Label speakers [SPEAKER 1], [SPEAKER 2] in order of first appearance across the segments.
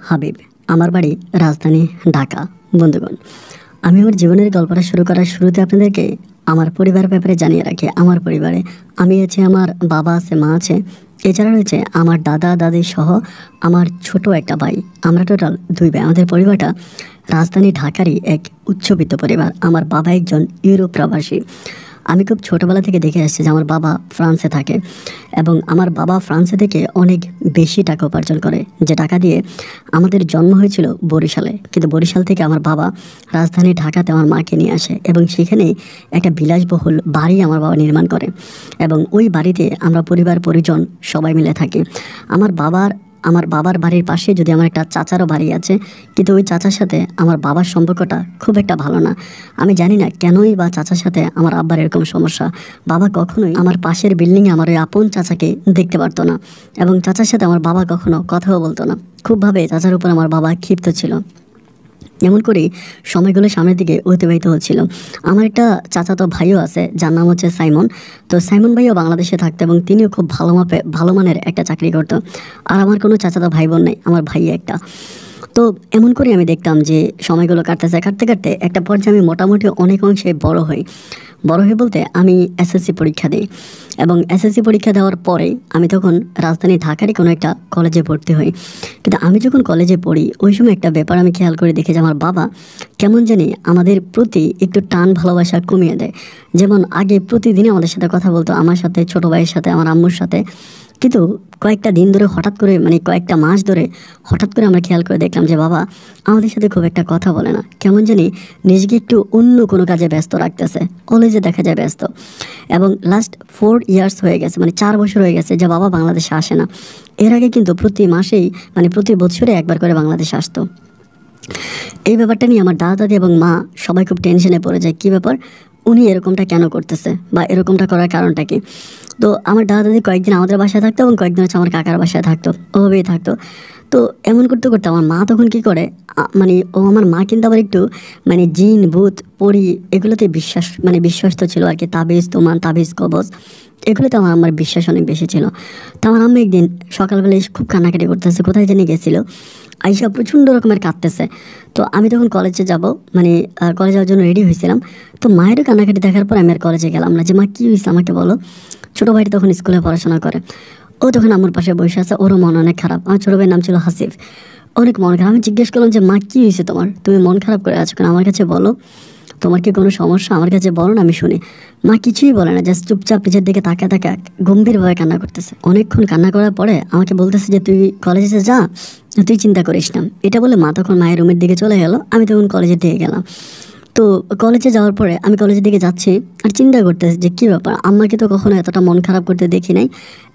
[SPEAKER 1] হাবিব। আমার বাড়ি রাজধানী ঢাকা। বন্ধুগণ, আমি আমার জীবনের গল্পটা শুরু করার শুরুতে আপনাদেরকে আমার পরিবারের ব্যাপারে জানিয়ে রাখি। আমার পরিবারে আমি আছি, আমার বাবা আছে, মা আছে, এছাড়া রয়েছে আমার দাদা দাদি সহ আমার ছোট একটা ভাই। আমরা টোটাল 2 ভাই। আমাদের পরিবারটা রাজধানী ঢাকারই এক উচ্চবিত্ত পরিবার। আমার বাবা একজন ইউরোপ প্রবাসী। আমি খুব ছোটোবেলা থেকে দেখে আসছি যে আমার বাবা ফ্রান্সে থাকে এবং আমার বাবা ফ্রান্সে থেকে অনেক বেশি টাকা উপার্জন করে, যে টাকা দিয়ে আমাদের জন্ম হয়েছিল বরিশালে, কিন্তু বরিশাল থেকে আমার বাবা রাজধানী ঢাকাতে আমার মাকে নিয়ে আসে এবং সেখানে একটা বিলাসবহুল বাড়ি আমার বাবা নির্মাণ করে এবং ওই বাড়িতে আমরা পরিবার পরিজন সবাই মিলে থাকি। আমার বাবার বাড়ির পাশে যদি আমার একটা চাচারও বাড়ি আছে, কিন্তু ওই চাচার সাথে আমার বাবার সম্পর্কটা খুব একটা ভালো না। আমি জানি না কেনই বা চাচার সাথে আমার আব্বার এরকম সমস্যা। বাবা কখনোই আমার পাশের বিল্ডিংয়ে আমার ওই আপন চাচাকে দেখতে পারতো না এবং চাচার সাথে আমার বাবা কখনো কথাও বলতো না। খুবভাবে চাচার উপর আমার বাবা ক্ষিপ্ত ছিল। এমন করেই সময়গুলো সামনের দিকে অতিবাহিত হচ্ছিল। আমার একটা চাচাতো ভাইও আছে, যার নাম হচ্ছে সাইমন। তো সাইমন ভাইও বাংলাদেশে থাকতো এবং তিনিও খুব ভালো মানের একটা চাকরি করতো। আর আমার কোনো চাচাতো ভাই বোন নেই, আমার ভাই একটা। তো এমন করে আমি দেখতাম যে সময়গুলো কাটতে কাটতে একটা পর্যায়ে আমি মোটামুটি অনেক অংশে বড় হই বলতে আমি এসএসসি পরীক্ষা দিই এবং এসএসসি পরীক্ষা দেওয়ার পরে আমি তখন রাজধানী ঢাকারই কোনো একটা কলেজে ভর্তি হই। কিন্তু আমি যখন কলেজে পড়ি ওই সময় একটা ব্যাপার আমি খেয়াল করে দেখি যে আমার বাবা কেমন জানি আমাদের প্রতি একটু টান ভালোবাসা কমিয়ে দেয়। যেমন আগে প্রতিদিনই আমাদের সাথে কথা বলতো, আমার সাথে, ছোটো ভাইয়ের সাথে, আমার আম্মুর সাথে। কিন্তু কয়েকটা দিন ধরে হঠাৎ করে, কয়েকটা মাস ধরে হঠাৎ করে আমরা খেয়াল করে দেখলাম যে বাবা আমাদের সাথে খুব একটা কথা বলে না, কেমন জানি নিজেকে একটু অন্য কোনো কাজে ব্যস্ত রাখতেছে। কলেজে দেখা যায় ব্যস্ত। এবং লাস্ট 4 ইয়ার্স হয়ে গেছে, 4 বছর হয়ে গেছে যে বাবা বাংলাদেশে আসে না। এর আগে কিন্তু প্রতি মাসেই, প্রতি বছরে একবার করে বাংলাদেশে আসতো। এই ব্যাপারটা নিয়ে আমার দাদা দাদি এবং মা সবাই খুব টেনশনে পড়ে যায়। কী ব্যাপার, উনি এরকমটা কেন করতেছে বা এরকমটা করার কারণটা কি? তো আমার দাদা দাদি কয়েকদিন আমাদের বাসায় থাকতো এবং কয়েকদিন হচ্ছে আমার কাকার বাসায় থাকতো, ওভাবেই থাকতো। তো এমন করতে করতে আমার মা তখন কি করে, আমার মা কিন্তু আবার একটু জিন ভূত পরি এগুলোতে বিশ্বস্ত ছিল আর কি। তাবিজ তোমান, তাবিজ কবজ, এগুলোতে আমার বিশ্বাস অনেক বেশি ছিল। তো আমার আম্মা একদিন সকালবেলায় খুব কান্নাকাটি করতেছে, কোথায় জানি গেছিলো, আইসা প্রচণ্ড রকমের কাঁদতেছে। তো আমি তখন কলেজে যাব, কলেজে যাওয়ার জন্য রেডি হয়েছিলাম। তো মায়েরও কান্নাকাটি দেখার পর আমি আর কলেজে গেলাম না, যে মা কী হয়েছে আমাকে বলো। ছোটো ভাইটি তখন স্কুলে পড়াশোনা করে, ও তখন আমার পাশে বসে আছে, ওরও মন অনেক খারাপ। আমার ছোটো ভাইয়ের নাম ছিল হাসিফ, অনেক মন খারাপ। আমি জিজ্ঞেস করলাম যে মা কী হয়েছে তোমার, তুমি মন খারাপ করে আছো কেন, আমার কাছে বলো, তোমার কি কোনো সমস্যা, আমার কাছে বলো না, আমি শুনি। মা কিছুই বলে না, জাস্ট চুপচাপ নিজের দিকে তাকায় গম্ভীরভাবে কান্না করতেছে। অনেকক্ষণ কান্না করার পরে আমাকে বলতেছে যে তুই কলেজে যা, তুই চিন্তা করিস না। এটা বলে মা তখন মায়ের রুমের দিকে চলে গেল, আমি তখন কলেজের দিকে গেলাম। তো কলেজে যাওয়ার পরে আমি কলেজের দিকে যাচ্ছি আর চিন্তা করতেছি যে কী ব্যাপার, আম্মাকে তো কখনো এতটা মন খারাপ করতে দেখি নাই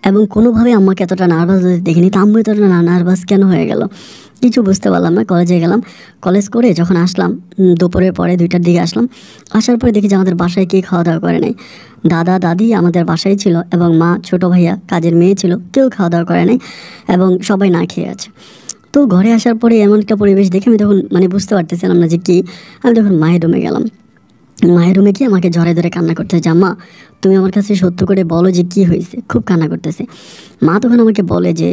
[SPEAKER 1] এবং কোনোভাবে আম্মাকে এতটা নার্ভাস হতে দেখিনি। তো আম্মু এতটা নার্ভাস কেন হয়ে গেল, কিছু বুঝতে পারলাম না। কলেজে গেলাম, কলেজ করে যখন আসলাম, দুপুরের পরে 2টার দিকে আসলাম। আসার পরে দেখি যে আমাদের বাসায় কেউ খাওয়া দাওয়া করে নাই। দাদা দাদি আমাদের বাসায় ছিল এবং মা, ছোটো ভাইয়া, কাজের মেয়ে ছিল, কেউ খাওয়া দাওয়া করে নাই এবং সবাই না খেয়ে আছে। তো ঘরে আসার পরে এমন একটা পরিবেশ দেখে আমি তখন বুঝতে পারতেছিলাম না যে কী। আমি তখন মায়ের রুমে গেলাম। মায়ের রুমে গিয়ে আমাকে ঝরে ধরে কান্না করতেছে যে আম্মা তুমি আমার কাছে সত্য করে বলো যে কী হয়েছে, খুব কান্না করতেছে। মা তখন আমাকে বলে যে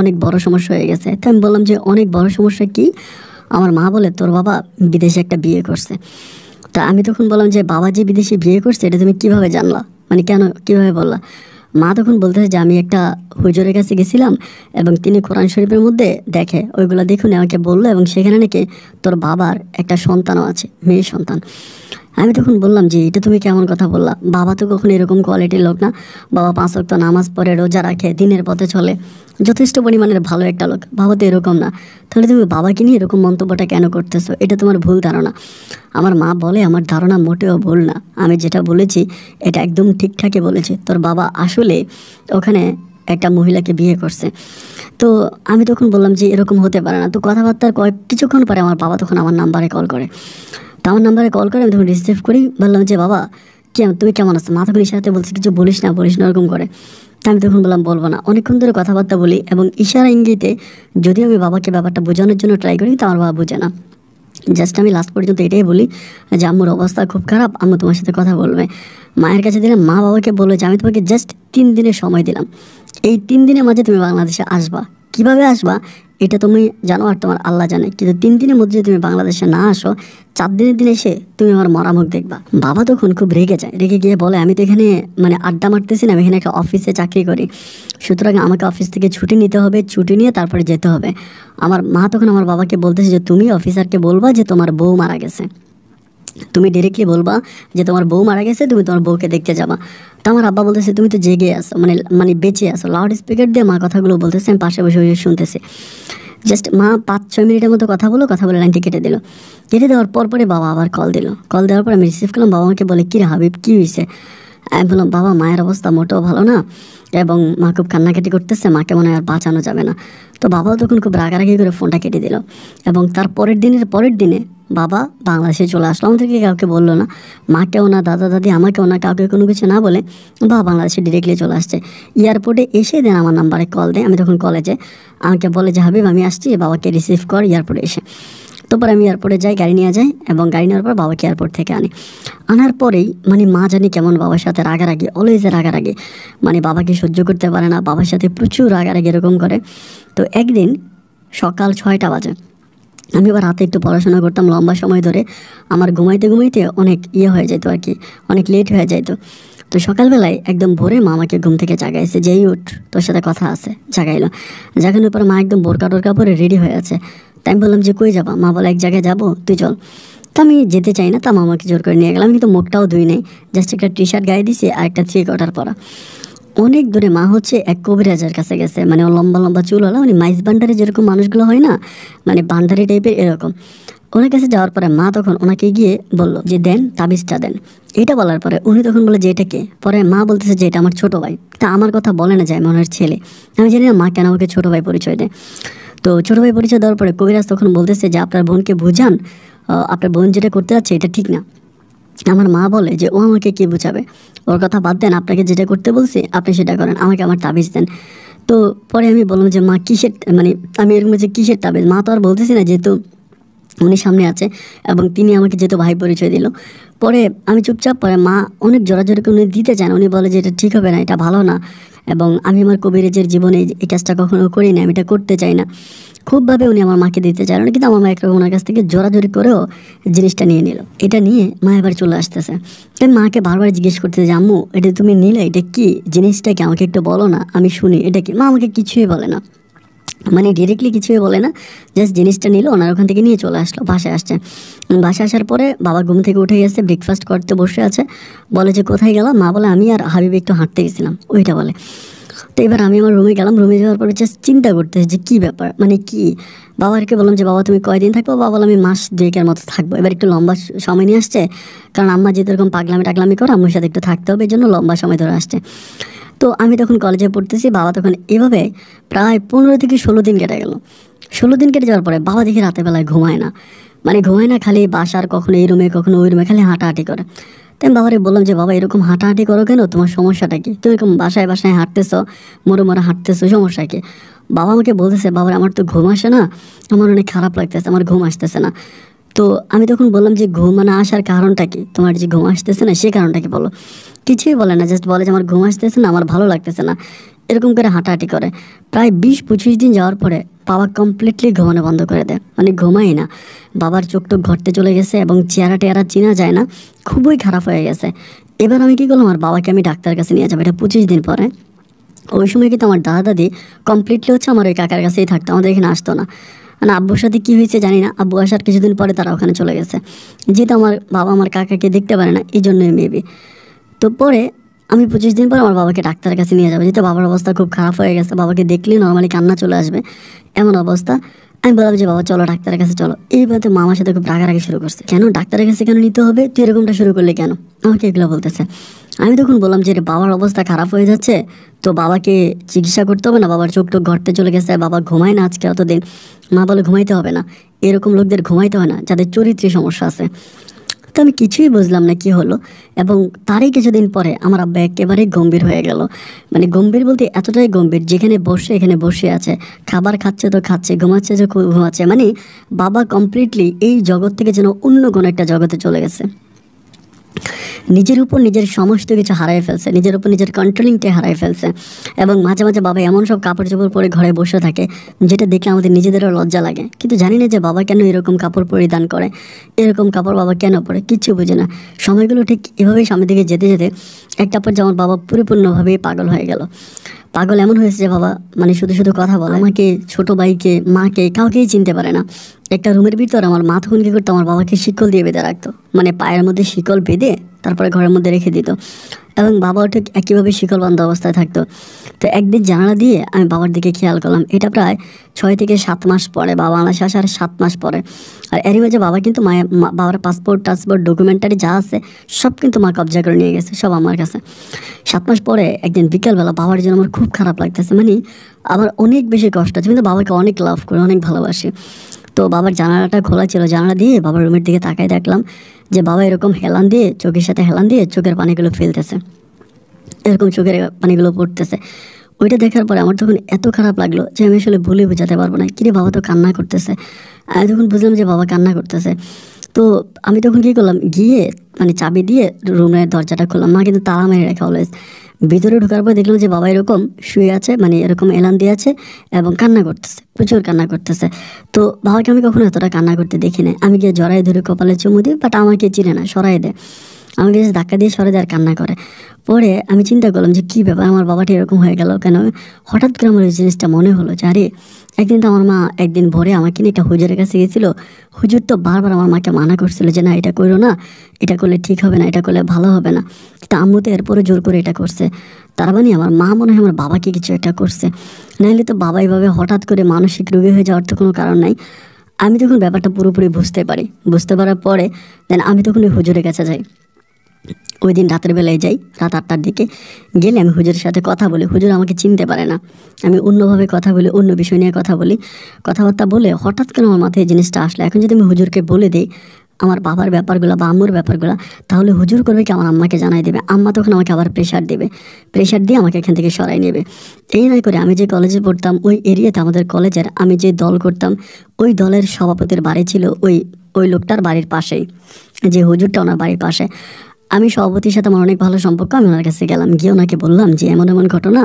[SPEAKER 1] অনেক বড় সমস্যা হয়ে গেছে। তাই আমি বললাম যে অনেক বড় সমস্যা কি? আমার মা বলে তোর বাবা বিদেশে একটা বিয়ে করছে। তা আমি তখন বললাম যে বাবা যে বিদেশে বিয়ে করছে এটা তুমি কীভাবে জানলা, কেন, কীভাবে বললা? মা তখন বলতেছে যে আমি একটা হুজুরের কাছে গেছিলাম এবং তিনি কোরআন শরীফের মধ্যে দেখে ওইগুলো দেখুন আমাকে বললো এবং সেখানে নাকি তোর বাবার একটা সন্তানও আছে, মেয়ে সন্তান। আমি তখন বললাম যে এটা তুমি কেমন কথা বললা, বাবা তো কখনো এরকম কোয়ালিটির লোক না, বাবা 5 ওয়াক্ত নামাজ পড়ে, রোজা রাখে, দিনের পথে চলে, যথেষ্ট পরিমাণের ভালো একটা লোক, বাবা তো এরকম না। তাহলে তুমি বাবাকে নিয়ে এরকম মন্তব্যটা কেন করতেছো, এটা তোমার ভুল ধারণা। আমার মা বলে আমার ধারণা মোটেও ভুল না, আমি যেটা বলেছি এটা একদম ঠিকঠাকই বলেছি, তোর বাবা আসলে ওখানে একটা মহিলাকে বিয়ে করছে। তো আমি তখন বললাম যে এরকম হতে পারে না। তো কথাবার্তার কিছুক্ষণ পরে আমার বাবা তখন আমার নাম্বারে কল করে। তো আমার নাম্বারে কল করে আমি তখন রিসিভ করি, বললাম যে বাবা তুমি কেমন আছো? মা তখন ইশারাতে বলছে কিছু বলিস না ওরকম করে। তা আমি তখন বললাম বলবো না। অনেকক্ষণ ধরে কথাবার্তা বলি এবং ইশারা ইঙ্গিতে যদিও আমি বাবাকে ব্যাপারটা বোঝানোর জন্য ট্রাই করি, তো আমার বাবা বোঝে না। জাস্ট আমি লাস্ট পর্যন্ত এটাই বলি যে আম্মুর অবস্থা খুব খারাপ, আম্মু তোমার সাথে কথা বলবে। মায়ের কাছে দিলাম, মা বাবাকে বললো যে আমি তোমাকে জাস্ট 3 দিনের সময় দিলাম, এই 3 দিনের মাঝে তুমি বাংলাদেশে আসবা। কিভাবে আসবা এটা তুমি জানো আর তোমার আল্লাহ জানে, কিন্তু 3 দিনের মধ্যে যদি তুমি বাংলাদেশে না আসো, 4 দিনের দিন এসে তুমি আমার মরা মুখ দেখবা। বাবা তখন খুব রেগে যায়, রেগে গিয়ে বলে আমি তো এখানে মানে আড্ডা মারতেছি না, আমি এখানে একটা অফিসে চাকরি করি, সুতরাং আমাকে অফিস থেকে ছুটি নিতে হবে, ছুটি নিয়ে তারপরে যেতে হবে। আমার মা তখন আমার বাবাকে বলতেছে যে তুমি অফিসারকে বলবা যে তোমার বউ মারা গেছে, তুমি ডিরেক্টলি বলবা যে তোমার বউ মারা গেছে, তুমি তোমার বউকে দেখতে যাবা। তো আমার আব্বা বলতেছে তুমি তো জেগে আসো, মানে মানে বেঁচে আসো। লাউড স্পিকার দিয়ে মা কথাগুলো বলতেছে, আমি পাশে বসে বসে শুনতেছি। জাস্ট মা 5-6 মিনিটের মতো কথা বলে লাইনটি কেটে দিল। কেটে দেওয়ার পরে বাবা আবার কল দিল। কল দেওয়ার পর আমি রিসিভ করলাম। বাবা আমাকে বলে কী রে হাবিব, কী হয়েছে? আমি বললাম বাবা মায়ের অবস্থা মোটেও ভালো না, এবং মা খুব কান্নাকাটি করতেছে, মাকে মনে হয় আর বাঁচানো যাবে না। তো বাবাও তখন খুব রাগারাগি করে ফোনটা কেটে দিল। এবং তার পরের দিনে বাবা বাংলাদেশে চলে আসলো, আমাদেরকে কাউকে বললো না, মাকেও না, দাদা দাদি আমাকেও না, কাউকে কোনো কিছু না বলে বাবা বাংলাদেশে ডিরেক্টলি চলে আসছে। এয়ারপোর্টে এসে দেন আমার নাম্বারে কল দেয়। আমি তখন কলেজে, আমাকে বলে যে হাবিব আমি আসছি, বাবাকে রিসিভ কর এয়ারপোর্টে এসে। তো পরে আমি এয়ারপোর্টে যাই, গাড়ি নিয়ে যাই, এবং গাড়ি নেওয়ার পর বাবাকে এয়ারপোর্ট থেকে আনার পরেই মানে মা জানি কেমন বাবার সাথে রাগারাগি, অলওয়েজ রাগারাগি, মানে বাবাকে সহ্য করতে পারে না, বাবার সাথে প্রচুর রাগারাগি এরকম করে। তো একদিন সকাল 6টা বাজে, আমি আবার রাতে একটু পড়াশোনা করতাম লম্বা সময় ধরে, আমার ঘুমাইতে অনেক হয়ে যেত আর কি, অনেক লেট হয়ে যেত। তো সকালবেলায় একদম ভোরে মা আমাকে ঘুম থেকে জাগাইছে, যেই উঠ তোর সাথে কথা আছে, জাগাইলো। জাগানোর পর মা একদম বোরকা টোরকা পরে রেডি হয়ে আছে। তাই আমি বললাম যে কই যাবা? মা বলে এক জায়গায় যাবো, তুই চল। তো আমি যেতে চাই না, তা মা আমাকে জোর করে নিয়ে গেলাম। আমি কিন্তু মুখটাও ধুই নাই, জাস্ট একটা টি-শার্ট গায়ে দিছি আর একটা 3/4 পরা। অনেক দূরে মা হচ্ছে এক কবিরাজের কাছে গেছে, মানে ও লম্বা লম্বা চুল হলো, মানে মাইজ ভান্ডারে যেরকম মানুষগুলো হয় না, মানে ভান্ডারি টাইপের এরকম। ওনার কাছে যাওয়ার পরে মা তখন ওনাকে গিয়ে বললো যে দেন তাবিজটা দেন। এটা বলার পরে উনি তখন বলে যে এটা কে? পরে মা বলতেছে যে এটা আমার ছোটো ভাই। তা আমার কথা বলে না যায় মনের ছেলে, আমি জানি না মা কেন আমাকে ছোটো ভাই পরিচয় দেয়। তো ছোটো ভাই পরিচয় দেওয়ার পরে কবিরাজ তখন বলতেছে যে আপনার বোনকে বুঝান, আপনার বোন যেটা করতে যাচ্ছে এটা ঠিক না। আমার মা বলে যে ও আমাকে কি বুঝাবে, ওর কথা বাদ দেন, আপনাকে যেটা করতে বলছি আপনি সেটা করেন, আমাকে আমার তাবিজ দেন। তো পরে আমি বললাম যে মা কিসের, মানে আমি এরকম যে কিসের তাবিজ? মা তো আর বলতেছি না, যেহেতু উনি সামনে আছে এবং তিনি আমাকে যেহেতু ভাই পরিচয় দিল। পরে আমি চুপচাপ, পরে মা অনেক জোরাজোরি করে উনি দিতে চান, উনি বলে যে এটা ঠিক হবে না, এটা ভালো না, এবং আমি আমার কবিরাজের জীবনে এই কাজটা কখনো করি না, আমি এটা করতে চাই না। খুবভাবে উনি আমার মাকে দিতে চাইলেন, কিন্তু আমার মা একরকম ওনার কাছ থেকে জোরাজোরি করেও জিনিসটা নিয়ে নিল। এটা নিয়ে মা এবার চলে আসতেছে। আমি মাকে বারবার জিজ্ঞেস করতে যে আম্মু এটা তুমি নিলে, এটা কি জিনিসটা, কি আমাকে একটু বলো না, আমি শুনি এটা কি। মা আমাকে কিছুই বলে না, মানে ডিরেক্টলি কিছুই বলে না, জাস্ট জিনিসটা নিল, ওনার ওখান থেকে নিয়ে চলে আসলো, বাসায় আসছে। বাসায় আসার পরে বাবা ঘুম থেকে উঠে গেছে, ব্রেকফাস্ট করতে বসে আছে, বলে যে কোথায় গেলাম? মা বলে আমি আর হাবিব একটু হাঁটতে গেছিলাম, ওইটা বলে। তো এবার আমি আমার রুমে গেলাম, রুমে যাওয়ার পরে জাস্ট চিন্তা করতেছি যে কী ব্যাপার, মানে কি। বাবাকে বললাম যে বাবা তুমি কয়দিন থাকবো? বাবা বললাম আমি মাস 2-এর মতো থাকবো। এবার একটু লম্বা সময় নিয়ে আসছে, কারণ আম্মা যেহেতু এরকম পাগলামি টাগলামি করে, আম্মুর সাথে একটু থাকতে হবে, এই জন্য লম্বা সময় ধরে আসছে। তো আমি তখন কলেজে পড়তেছি, বাবা তখন এভাবে প্রায় 15 থেকে 16 দিন কেটে গেল। 16 দিন কেটে যাওয়ার পরে বাবা দেখি রাতের বেলায় ঘুমায় না, মানে ঘুমায় না, খালি বাসার কখনো এই রুমে কখনো ওই রুমে খালি হাঁটাহাঁটি করে। তাই আমি বাবারে বললাম যে বাবা এরকম হাঁটাহাঁটি করো কেন, তোমার সমস্যাটা কি? তুমি এরকম বাসায় বাসায় হাঁটতেছো, মোড়ে মোড়ে হাঁটতেছো, সমস্যা কি? বাবা আমাকে বলতেছে বাবার আমার তো ঘুম আসে না, আমার অনেক খারাপ লাগতেছে, আমার ঘুম আসতেছে না। তো আমি তখন বললাম যে ঘুম না আসার কারণটা কি? তোমার যে ঘুম আসতেছে না সেই কারণটা কি বলো। কিছুই বলে না, জাস্ট বলে যে আমার ঘুম আসতেছে না, আমার ভালো লাগতেছে না, এরকম করে হাঁটাহাঁটি করে। প্রায় 20-25 দিন যাওয়ার পরে বাবা কমপ্লিটলি ঘুমানো বন্ধ করে দেয়, মানে ঘুমাই না। বাবার চোখ টোক ঘরতে চলে গেছে এবং চেহারা টেহারা চেনা যায় না, খুবই খারাপ হয়ে গেছে। এবার আমি কী করলাম, আর বাবাকে আমি ডাক্তারের কাছে নিয়ে যাবো, এটা 25 দিন পরে। ওই সময় কিন্তু আমার দাদা দাদি কমপ্লিটলি হচ্ছে আমার ওই কাকার কাছেই থাকতো, আমাদের এখানে আসতো না। মানে আব্বুর সাথে কী হয়েছে জানি না, আব্বু আসার কিছুদিন পরে তারা ওখানে চলে গেছে, যেহেতু আমার বাবা আমার কাকাকে দেখতে পারে না, এই জন্যই মেবি। তো পরে আমি 25 দিন পর আমার বাবাকে ডাক্তারের কাছে নিয়ে যাবো, যেহেতু বাবার অবস্থা খুব খারাপ হয়ে গেছে, বাবাকে দেখলেই নর্মালি কান্না চলে আসবে এমন অবস্থা। আমি বললাম যে বাবা চলো ডাক্তারের কাছে চলো। এইবার তো মামার সাথে খুব রাগারাগি শুরু করছে, কেন ডাক্তারের কাছে কেন নিতে হবে, তুই এরকমটা শুরু করলে কেন, আমাকে এগুলো বলতেছে। আমি তখন বললাম যে বাবার অবস্থা খারাপ হয়ে যাচ্ছে, তো বাবাকে চিকিৎসা করতে হবে না, বাবার চোখ টোক ঘরতে চলে গেছে, বাবা ঘুমায় না আজকে অতদিন। মা বলে ঘুমাইতে হবে না, এরকম লোকদের ঘুমাইতে হয় না যাদের চরিত্রে সমস্যা আছে। তো আমি কিছুই বুঝলাম না কি হলো, এবং তারই কিছুদিন পরে আমার আব্বা একেবারে গম্ভীর হয়ে গেল। মানে গম্ভীর বলতে এতটাই গম্ভীর, যেখানে বসে এখানে বসে আছে, খাবার খাচ্ছে তো খাচ্ছে, ঘুমাচ্ছে যে ঘুমাচ্ছে, মানে বাবা কমপ্লিটলি এই জগৎ থেকে যেন অন্য কোনো একটা জগতে চলে গেছে। নিজের উপর নিজের সমস্ত কিছু হারাই ফেলছে, নিজের উপর নিজের কন্ট্রোলিংটা হারাই ফেলছে। এবং মাঝে মাঝে বাবা এমন সব কাপড় চোপড় পরে ঘরে বসে থাকে যেটা দেখলে আমাদের নিজেদেরও লজ্জা লাগে, কিন্তু জানি না যে বাবা কেন এরকম কাপড় পরিধান করে, এরকম কাপড় বাবা কেন পরে, কিচ্ছু বুঝে না। সময়গুলো ঠিক এভাবেই সামনের দিকে যেতে যেতে একটা পর যেমন বাবা পরিপূর্ণভাবেই পাগল হয়ে গেল। পাগল এমন হয়েছে যে বাবা মানে শুধু শুধু কথা বলে, আমাকে, ছোট ভাইকে, মাকে, কাউকেই চিনতে পারে না। একটা রুমের ভিতর আমার মা তখন কী করতো, আমার বাবাকে শিকল দিয়ে বেঁধে রাখতো, মানে পায়ের মধ্যে শিকল বেঁধে তারপরে ঘরের মধ্যে রেখে দিত, এবং বাবাও ঠিক একইভাবে শিকল বান্ধ অবস্থায় থাকতো। তো একদিন জানালা দিয়ে আমি বাবার দিকে খেয়াল করলাম, এটা প্রায় 6 থেকে 7 মাস পরে, বাবা বাংলাদেশে আসার 7 মাস পরে। আর এরই মাঝে বাবা কিন্তু বাবার পাসপোর্ট টাসপোর্ট ডকুমেন্টারি যা আছে সব কিন্তু মা কবজা করে নিয়ে গেছে, সব আমার কাছে। 7 মাস পরে একদিন বিকালবেলা বাবার জন্য আমার খুব খারাপ লাগতেছে, মানে আমার অনেক বেশি কষ্ট হচ্ছে, কিন্তু বাবাকে অনেক লাভ করে, অনেক ভালোবাসি। তো বাবার জানালাটা খোলা ছিল, জানালা দিয়ে বাবার রুমের দিকে তাকায় দেখলাম যে বাবা এরকম হেলান দিয়ে, চোখের সাথে হেলান দিয়ে চোখের পানিগুলো ফেলতেছে, এরকম চোখের পানিগুলো পড়তেছে। ওইটা দেখার পরে আমার তখন এত খারাপ লাগলো যে আমি আসলে বলে বোঝাতে পারবো না। কিরে বাবা তো কান্না করতেছে। আমি তখন বুঝলাম যে বাবা কান্না করতেছে। তো আমি তখন কী করলাম, গিয়ে মানে চাবি দিয়ে রুমের দরজাটা খুললাম। মা কিন্তু তালা মেরে রাখা অলওয়েজ। ভিতরে ঢোকার পর দেখলাম যে বাবা এরকম শুয়ে আছে, মানে এরকম এলান দিয়ে আছে এবং কান্না করতেছে, প্রচুর কান্না করতেছে। তো বাবাকে আমি কখনো এতটা কান্না করতে দেখি না। আমি গিয়ে জড়াই ধরে কপালে চুমু দিই, বাট আমাকে চিনে না, সরাই দেয়, আমাকে ধাক্কা দিয়ে সরে দেয় আর কান্না করে। পরে আমি চিন্তা করলাম যে কী ব্যাপার, আমার বাবাটি এরকম হয়ে গেল কেন। হঠাৎ করে আমার ওই জিনিসটা মনে হলো যে আরে একদিন তো আমার মা একদিন ভোরে আমাকে নিয়ে একটা হুজুরের কাছে গেছিলো। হুজুর তো বারবার আমার মাকে মানা করছিল যে না এটা করো না, এটা করলে ঠিক হবে না, এটা করলে ভালো হবে না, কিন্তু আম্মু তো এরপরে জোর করে এটা করছে। তার মানে আমার মা মনে হয় আমার বাবাকে কিছু একটা করছে, নাহলে তো বাবা এইভাবে হঠাৎ করে মানসিক রোগী হয়ে যাওয়ার তো কোনো কারণ নাই। আমি তখন ব্যাপারটা পুরোপুরি বুঝতে পারি। বুঝতে পারার পরে দেন আমি তখন ওই হুজুরের কাছে যাই। ওই দিন রাতের বেলায় যাই, রাত 8টার দিকে গেলে আমি হুজুরের সাথে কথা বলি। হুজুর আমাকে চিনতে পারে না, আমি অন্যভাবে কথা বলি, অন্য বিষয় নিয়ে কথা বলি। কথাবার্তা বলে হঠাৎ করে আমার মাথায় এই জিনিসটা আসলে, এখন যদি আমি হুজুরকে বলে দিই আমার বাবার ব্যাপারগুলো বা আম্মুর ব্যাপারগুলো, তাহলে হুজুর করবে কি আমার আম্মাকে জানাই দেবে, আম্মা তখন আমাকে আবার প্রেশার দেবে, প্রেশার দিয়ে আমাকে এখান থেকে সরাই নেবে। এই নয় করে আমি যে কলেজে পড়তাম ওই এরিয়াতে আমাদের কলেজের আমি যে দল করতাম ওই দলের সভাপতির বাড়ি ছিল ওই লোকটার বাড়ির পাশেই, যে হুজুরটা ওনার বাড়ির পাশে। আমি সভাপতির সাথে আমার অনেক ভালো সম্পর্ক। আমি ওনার কাছে গেলাম, গিয়ে ওনাকে বললাম যে এমন এমন ঘটনা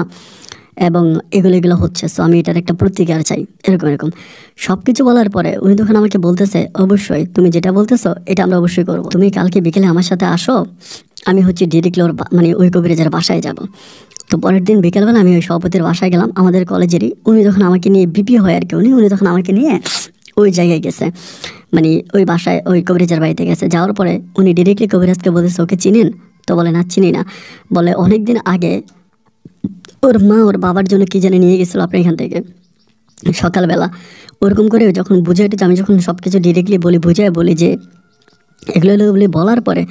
[SPEAKER 1] এবং এগুলো হচ্ছে, সো আমি এটার একটা প্রতিকার চাই, এরকম এরকম সব কিছু বলার পরে উনি তখন আমাকে বলতেছে অবশ্যই তুমি যেটা বলতেছো এটা আমরা অবশ্যই করবো, তুমি কালকে বিকেলে আমার সাথে আসো, আমি হচ্ছে ডিরেক্টলি ওর মানে ওই কবিরাজের বাসায় যাব। তো পরের দিন বিকেলবেলা আমি ওই সভাপতির বাসায় গেলাম, আমাদের কলেজেরই। উনি তখন আমাকে নিয়ে বিপি হয় আর কি, উনি তখন আমাকে নিয়ে ওই জায়গায় গেছে, মানে ওই বাসায় ওই কবিরাজের বাড়িতে গেছে। যাওয়ার পরে উনি ডিরেক্টলি কবিরাজকে বলেছে ওকে চিনেন? তো বলে না চিনি না। বলে অনেক দিন আগে ওর মা ওর বাবার জন্য কী জানি নিয়ে গেছিলো আপনি এখান থেকে সকালবেলা। ওরকম করে যখন বুঝাইতে, আমি যখন সব কিছু ডিরেক্টলি বলি যে এগুলো বলে বলার পরে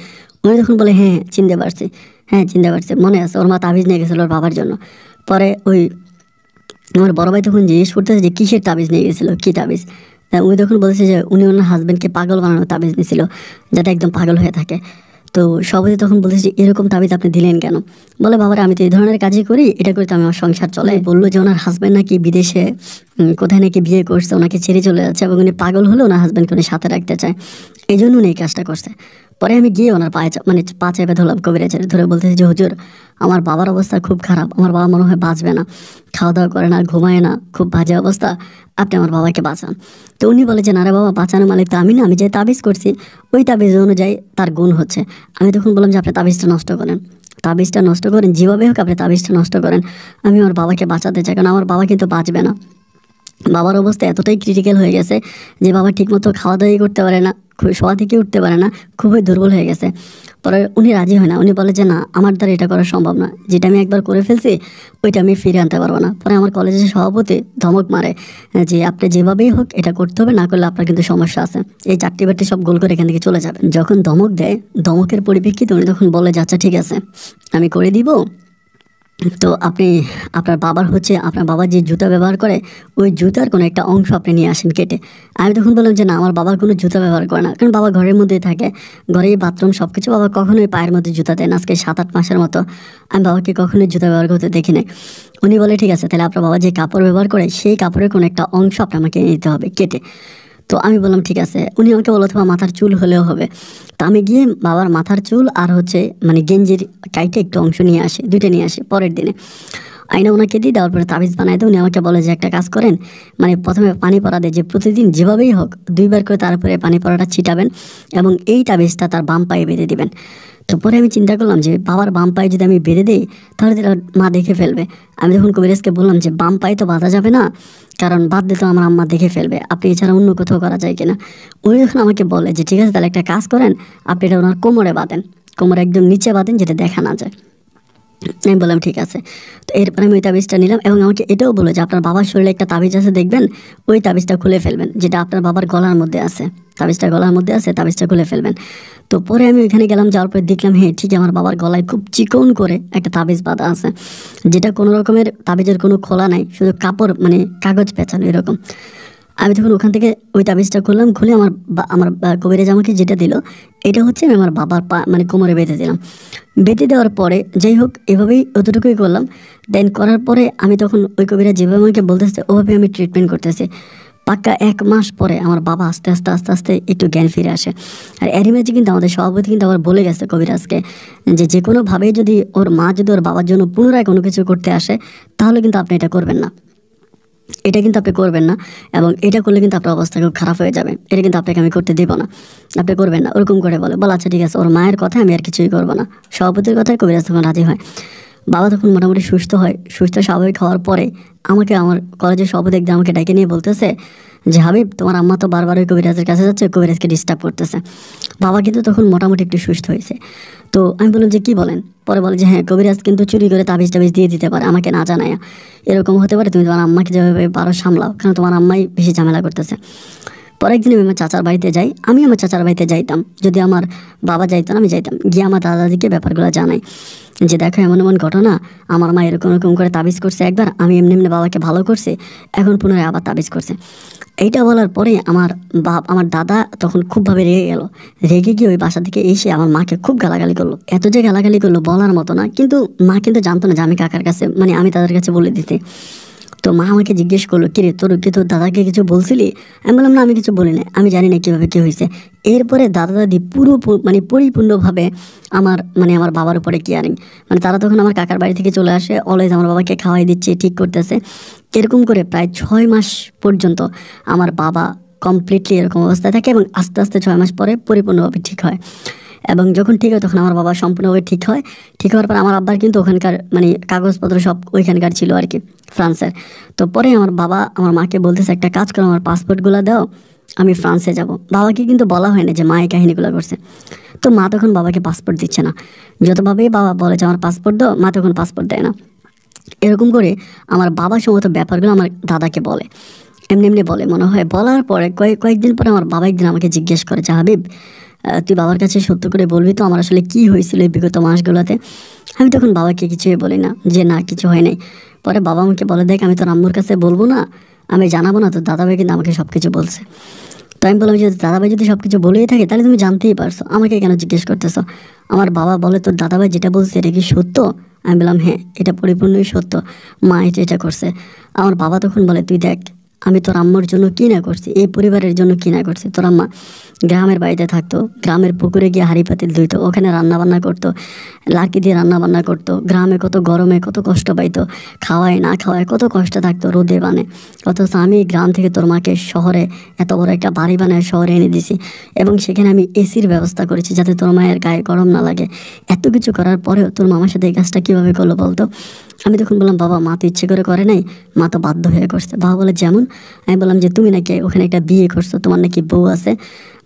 [SPEAKER 1] উনি যখন বলে হ্যাঁ চিনতে পারছি, হ্যাঁ চিনতে পারছি, মনে আছে ওর মা তাবিজ নিয়ে গেছিলো ওর বাবার জন্য। পরে ওই আমার বড় ভাই তখন জিজ্ঞেস করতেছে যে কিসের তাবিজ নিয়ে গেছিলো, কী তাবিজ। তা উনি তখন বলেছে যে উনি ওনার হাজব্যান্ডকে পাগল বানানো তাবিজ নিয়েছিল, যাতে একদম পাগল হয়ে থাকে। তো সবাই তখন বলেছে যে এরকম তাবিজ আপনি দিলেন কেন? বলে বাবারা আমি তো এই ধরনের কাজই করি, এটা করে তো আমার সংসার চলে। বললো যে ওনার হাজব্যান্ড নাকি বিদেশে কোথায় নাকি বিয়ে করছে, ওনাকে ছেড়ে চলে যাচ্ছে এবং উনি পাগল হলে ওনার হাজব্যান্ডকে উনি সাথে রাখতে চায়, এই জন্য উনি এই কাজটা করছে। পরে আমি গিয়ে ওনার পা চেপে ধরলাম, কবিরাজের ধরে বলতেছি যে হুজুর আমার বাবার অবস্থা খুব খারাপ, আমার বাবা মনে হয় বাঁচবে না, খাওয়া দাওয়া করে না, ঘুমায় না, খুব বাজে অবস্থা, আপনি আমার বাবাকে বাঁচান। তো উনি বলে যে না রে বাবা, বাঁচানো মালিক তো আমি না, আমি যে তাবিজ করছি ওই তাবিজ অনুযায়ী তার গুণ হচ্ছে। আমি তখন বললাম যে আপনি তাবিজটা নষ্ট করেন, তাবিজটা নষ্ট করেন, যেভাবে হোক আপনি তাবিজটা নষ্ট করেন, আমি আমার বাবাকে বাঁচাতে চাই, কারণ আমার বাবা কিন্তু বাঁচবে না। বাবার অবস্থা এতটাই ক্রিটিক্যাল হয়ে গেছে যে বাবা ঠিকমতো খাওয়া দাওয়াই করতে পারে না, শোয়া থেকে উঠতে পারে না, খুবই দুর্বল হয়ে গেছে। পরে উনি রাজি হয় না, উনি বলে যে না আমার দ্বারা এটা করা সম্ভব না, যেটা আমি একবার করে ফেলছি ওইটা আমি ফিরে আনতে পারবো না। পরে আমার কলেজের সভাপতি ধমক মারে যে আপনি যেভাবেই হোক এটা করতে হবে, না করলে আপনার কিন্তু সমস্যা আছে, এই চারটি বারটি সব গোল করে এখান থেকে চলে যাবে। যখন ধমক দেয়, ধমকের পরিপ্রেক্ষিতে উনি তখন বলে যে আচ্ছা ঠিক আছে আমি করে দিব, তো আপনি আপনার বাবার যে জুতা ব্যবহার করে ওই জুতার কোনো একটা অংশ আপনি নিয়ে আসেন কেটে। আমি তখন বললাম যে না আমার বাবার কোনো জুতা ব্যবহার করে না, কারণ বাবা ঘরের মধ্যেই থাকে, ঘরেই বাথরুম সব কিছু, বাবা কখনোই পায়ের মধ্যে জুতা দেয় না। আজকে 7-8 মাসের মতো আমি বাবাকে কখনোই জুতা ব্যবহার করতে দেখি নাই। উনি বলে ঠিক আছে তাহলে আপনার বাবা যে কাপড় ব্যবহার করে সেই কাপড়ের কোনো একটা অংশ আপনার আমাকে নিতে হবে কেটে। তো আমি বললাম ঠিক আছে। উনি আমাকে বললো তোমার মাথার চুল হলেও হবে। তা আমি গিয়ে বাবার মাথার চুল আর হচ্ছে মানে গেঞ্জির কাইটে একটু অংশ নিয়ে আসি, দুইটা নিয়ে আসি পরের দিনে। আইনা ওনাকে দিই, দেওয়ার পরে তাবিজ বানাই দেয়। উনি আমাকে বলে যে একটা কাজ করেন, মানে প্রথমে পানি পড়া দেয়, যে প্রতিদিন যেভাবেই হোক 2বার করে তার উপরে পানি পড়াটা ছিটাবেন এবং এই তাবিজটা তার বাম পায়ে বেঁধে দিবেন। তো পরে আমি চিন্তা করলাম যে বাবার বাম পায়ে যদি আমি বেঁধে দিই তাহলে তো মা দেখে ফেলবে। আমি তখন কবিরাজকে বললাম যে বাম পায়ে তো বাঁধা যাবে না, কারণ বাঁধলে তো আমার আম্মা দেখে ফেলবে, আপনি এছাড়া অন্য কোথাও করা যায় কিনা। উনি যখন আমাকে বলে যে ঠিক আছে তাহলে একটা কাজ করেন, আপনি এটা ওনার কোমরে বাঁধেন, কোমরে একদম নিচে বাঁধেন যেটা দেখা না যায়। আমি বললাম ঠিক আছে। তো এরপরে আমি ওই তাবিজটা নিলাম এবং আমাকে এটাও বলে যে আপনার বাবার শরীরে একটা তাবিজ আছে, দেখবেন ওই তাবিজটা খুলে ফেলবেন, যেটা আপনার বাবার গলার মধ্যে আছে, তাবিজটা গলার মধ্যে আছে, তাবিজটা খুলে ফেলবেন। তো পরে আমি ওইখানে গেলাম, যাওয়ার পরে দেখলাম হ্যাঁ ঠিক আমার বাবার গলায় খুব চিকন করে একটা তাবিজ বাঁধা আছে, যেটা কোনো রকমের তাবিজের কোনো খোলা নাই, শুধু কাপড় মানে কাগজ পেঁচানো এরকম। আমি তখন ওখান থেকে ওই তাবিজটা করলাম, খুলে আমার কবিরাজ আমাকে যেটা দিল এটা হচ্ছে আমি আমার বাবার পা মানে কোমরে বেঁধে দিলাম। বেঁধে দেওয়ার পরে যাই হোক এভাবেই অতটুকুই করলাম। দেন করার পরে আমি তখন ওই কবিরাজ যেভাবে আমাকে বলতেছে ওভাবে আমি ট্রিটমেন্ট করতেছি। পাক্কা 1 মাস পরে আমার বাবা আস্তে আস্তে আস্তে আস্তে একটু জ্ঞান ফিরে আসে। আর এরই মাঝে কিন্তু আমাদের সভাপতি কিন্তু আবার বলে গেছে কবিরাজকে যে যে কোনোভাবেই যদি ওর মা যদি ওর বাবার জন্য পুনরায় কোনো কিছু করতে আসে তাহলে কিন্তু আপনি এটা করবেন না, এটা কিন্তু আপনি করবেন না, এবং এটা করলে কিন্তু আপনার অবস্থা খুব খারাপ হয়ে যাবে, এটা কিন্তু আপনাকে আমি করতে দেবো না, আপনি করবেন না, ওরকম করে বলে আচ্ছা ঠিক আছে। ওর মায়ের কথা আমি আর কিছুই করবো না, সভাপতির কথায় কবিরাজ তখন রাজি হয়। বাবা তখন মোটামুটি সুস্থ হয়, সুস্থ স্বাভাবিক হওয়ার পরে আমাকে আমার কলেজের সভাপতি একদিন আমাকে ডেকে নিয়ে বলতেছে যে হাবিব তোমার আম্মা তো বারবার ওই কবিরাজের কাছে যাচ্ছে, কবিরাজকে ডিস্টার্ব করতেছে। বাবা কিন্তু তখন মোটামুটি একটু সুস্থ হয়েছে। তো আমি বললাম যে কী বলেন? পরে বলে যে হ্যাঁ কবিরাজ কিন্তু চুরি করে তাবিজ টাবিজ দিয়ে দিতে পারে আমাকে না জানায়, এরকম হতে পারে, তুমি তোমার আম্মাকে যেভাবে পারো সামলাও, কারণ তোমার আম্মাই বেশি ঝামেলা করতেছে। পরে একদিন আমি আমার চাচার বাড়িতে যাই, আমি আমার চাচার বাড়িতে যাইতাম, যদি আমার বাবা যাইতো না আমি যাইতাম, গিয়ে আমার দাদাদিকে ব্যাপারগুলো জানাই যে দেখো এমন এমন ঘটনা, আমার মা এরকম এরকম করে তাবিজ করছে একবার, আমি এমনি এমনি বাবাকে ভালো করছে, এখন পুনরায় আবার তাবিজ করছে। এইটা বলার পরে আমার দাদা তখন খুবভাবে রেগে গেল, রেগে গিয়ে ওই বাসা থেকে এসে আমার মাকে খুব গালাগালি করলো, এত যে গালাগালি করলো বলার মতো না। কিন্তু মা কিন্তু জানতো না যে আমি কাকার কাছে মানে আমি তাদের কাছে বলে দিতে। তো মা আমাকে জিজ্ঞেস করলো কিরে তোর দাদাকে কিছু বলছিলি? আমি বললাম না আমি কিছু বলি না, আমি জানি না কীভাবে কী হয়েছে। এরপরে দাদা দাদি মানে পরিপূর্ণভাবে আমার বাবার উপরে কেয়ারিং, মানে তারা তখন আমার কাকার বাড়ি থেকে চলে আসে, অলওয়েজ আমার বাবাকে খাওয়াই দিচ্ছে, ঠিক করতেছে। এরকম করে প্রায় 6 মাস পর্যন্ত আমার বাবা কমপ্লিটলি এরকম অবস্থায় থাকে এবং আস্তে আস্তে 6 মাস পরে পরিপূর্ণভাবে ঠিক হয়। এবং যখন ঠিক হয় তখন আমার বাবা সম্পূর্ণভাবে ঠিক হয়। ঠিক হওয়ার পর আমার আব্বার কিন্তু ওখানকার মানে কাগজপত্র সব ওইখানকার ছিল আর কি, ফ্রান্সের। তো পরে আমার বাবা আমার মাকে বলতেছে একটা কাজ করো, আমার পাসপোর্টগুলো দাও, আমি ফ্রান্সে যাব। বাবাকে কিন্তু বলা হয় না যে মা এই কাহিনিগুলো করছে। তো মা তখন বাবাকে পাসপোর্ট দিচ্ছে না, যতভাবেই বাবা বলে যে আমার পাসপোর্ট দাও, মা তখন পাসপোর্ট দেয় না। এরকম করে আমার বাবা সমস্ত ব্যাপারগুলো আমার দাদাকে বলে, এমনি এমনি বলে মনে হয়। বলার পরে কয়েকদিন পরে আমার বাবা একদিন আমাকে জিজ্ঞেস করে যে হাবিব তুই বাবার কাছে সত্য করে বলবি তো আমার আসলে কী হয়েছিল এই বিগত মাসগুলোতে? আমি তখন বাবাকে কিছুই বলি না যে না কিছু হয় নাই। পরে বাবা আমাকে বলে দেখ আমি তোর আম্মুর কাছে বলবো না, আমি জানাবো না, তো দাদাভাই কিন্তু আমাকে সব কিছু বলছে। তো আমি বললাম যে দাদাভাই যদি সব কিছু বলেই থাকে তাহলে তুমি জানতেই পারছো, আমাকে কেন জিজ্ঞেস করতেছো? আমার বাবা বলে তোর দাদাভাই যেটা বলছে এটা কি সত্য? আমি বললাম হ্যাঁ এটা পরিপূর্ণই সত্য, মা এটা করছে। আমার বাবা তখন বলে তুই দেখ আমি তোর আম্মুর জন্য কী না করছি, এই পরিবারের জন্য কী না করছি। তোর আম্মা গ্রামের বাড়িতে থাকতো, গ্রামের পুকুরে গিয়ে হাঁড়ি পাতিল ধুইতো, ওখানে রান্নাবান্না করতো, লাকি দিয়ে রান্নাবান্না করতো, গ্রামে কত গরমে কত কষ্ট পাইতো, খাওয়ায় না খাওয়ায় কত কষ্ট থাকতো রোদে বানে। অথচ আমি গ্রাম থেকে তোর মাকে শহরে এত বড় একটা বাড়ি বানায় শহরে এনে দিছি, এবং সেখানে আমি এসির ব্যবস্থা করেছি যাতে তোর মায়ের গায়ে গরম না লাগে। এত কিছু করার পরেও তোর মামার সাথে এই কাজটা কীভাবে করলো বলতো? আমি তখন বললাম বাবা মা তো ইচ্ছে করে নাই, মা তো বাধ্য হয়ে করছে। বাবা বলে যেমন? আমি বললাম যে তুমি নাকি ওখানে একটা বিয়ে করছো, তোমার নাকি বউ আছে,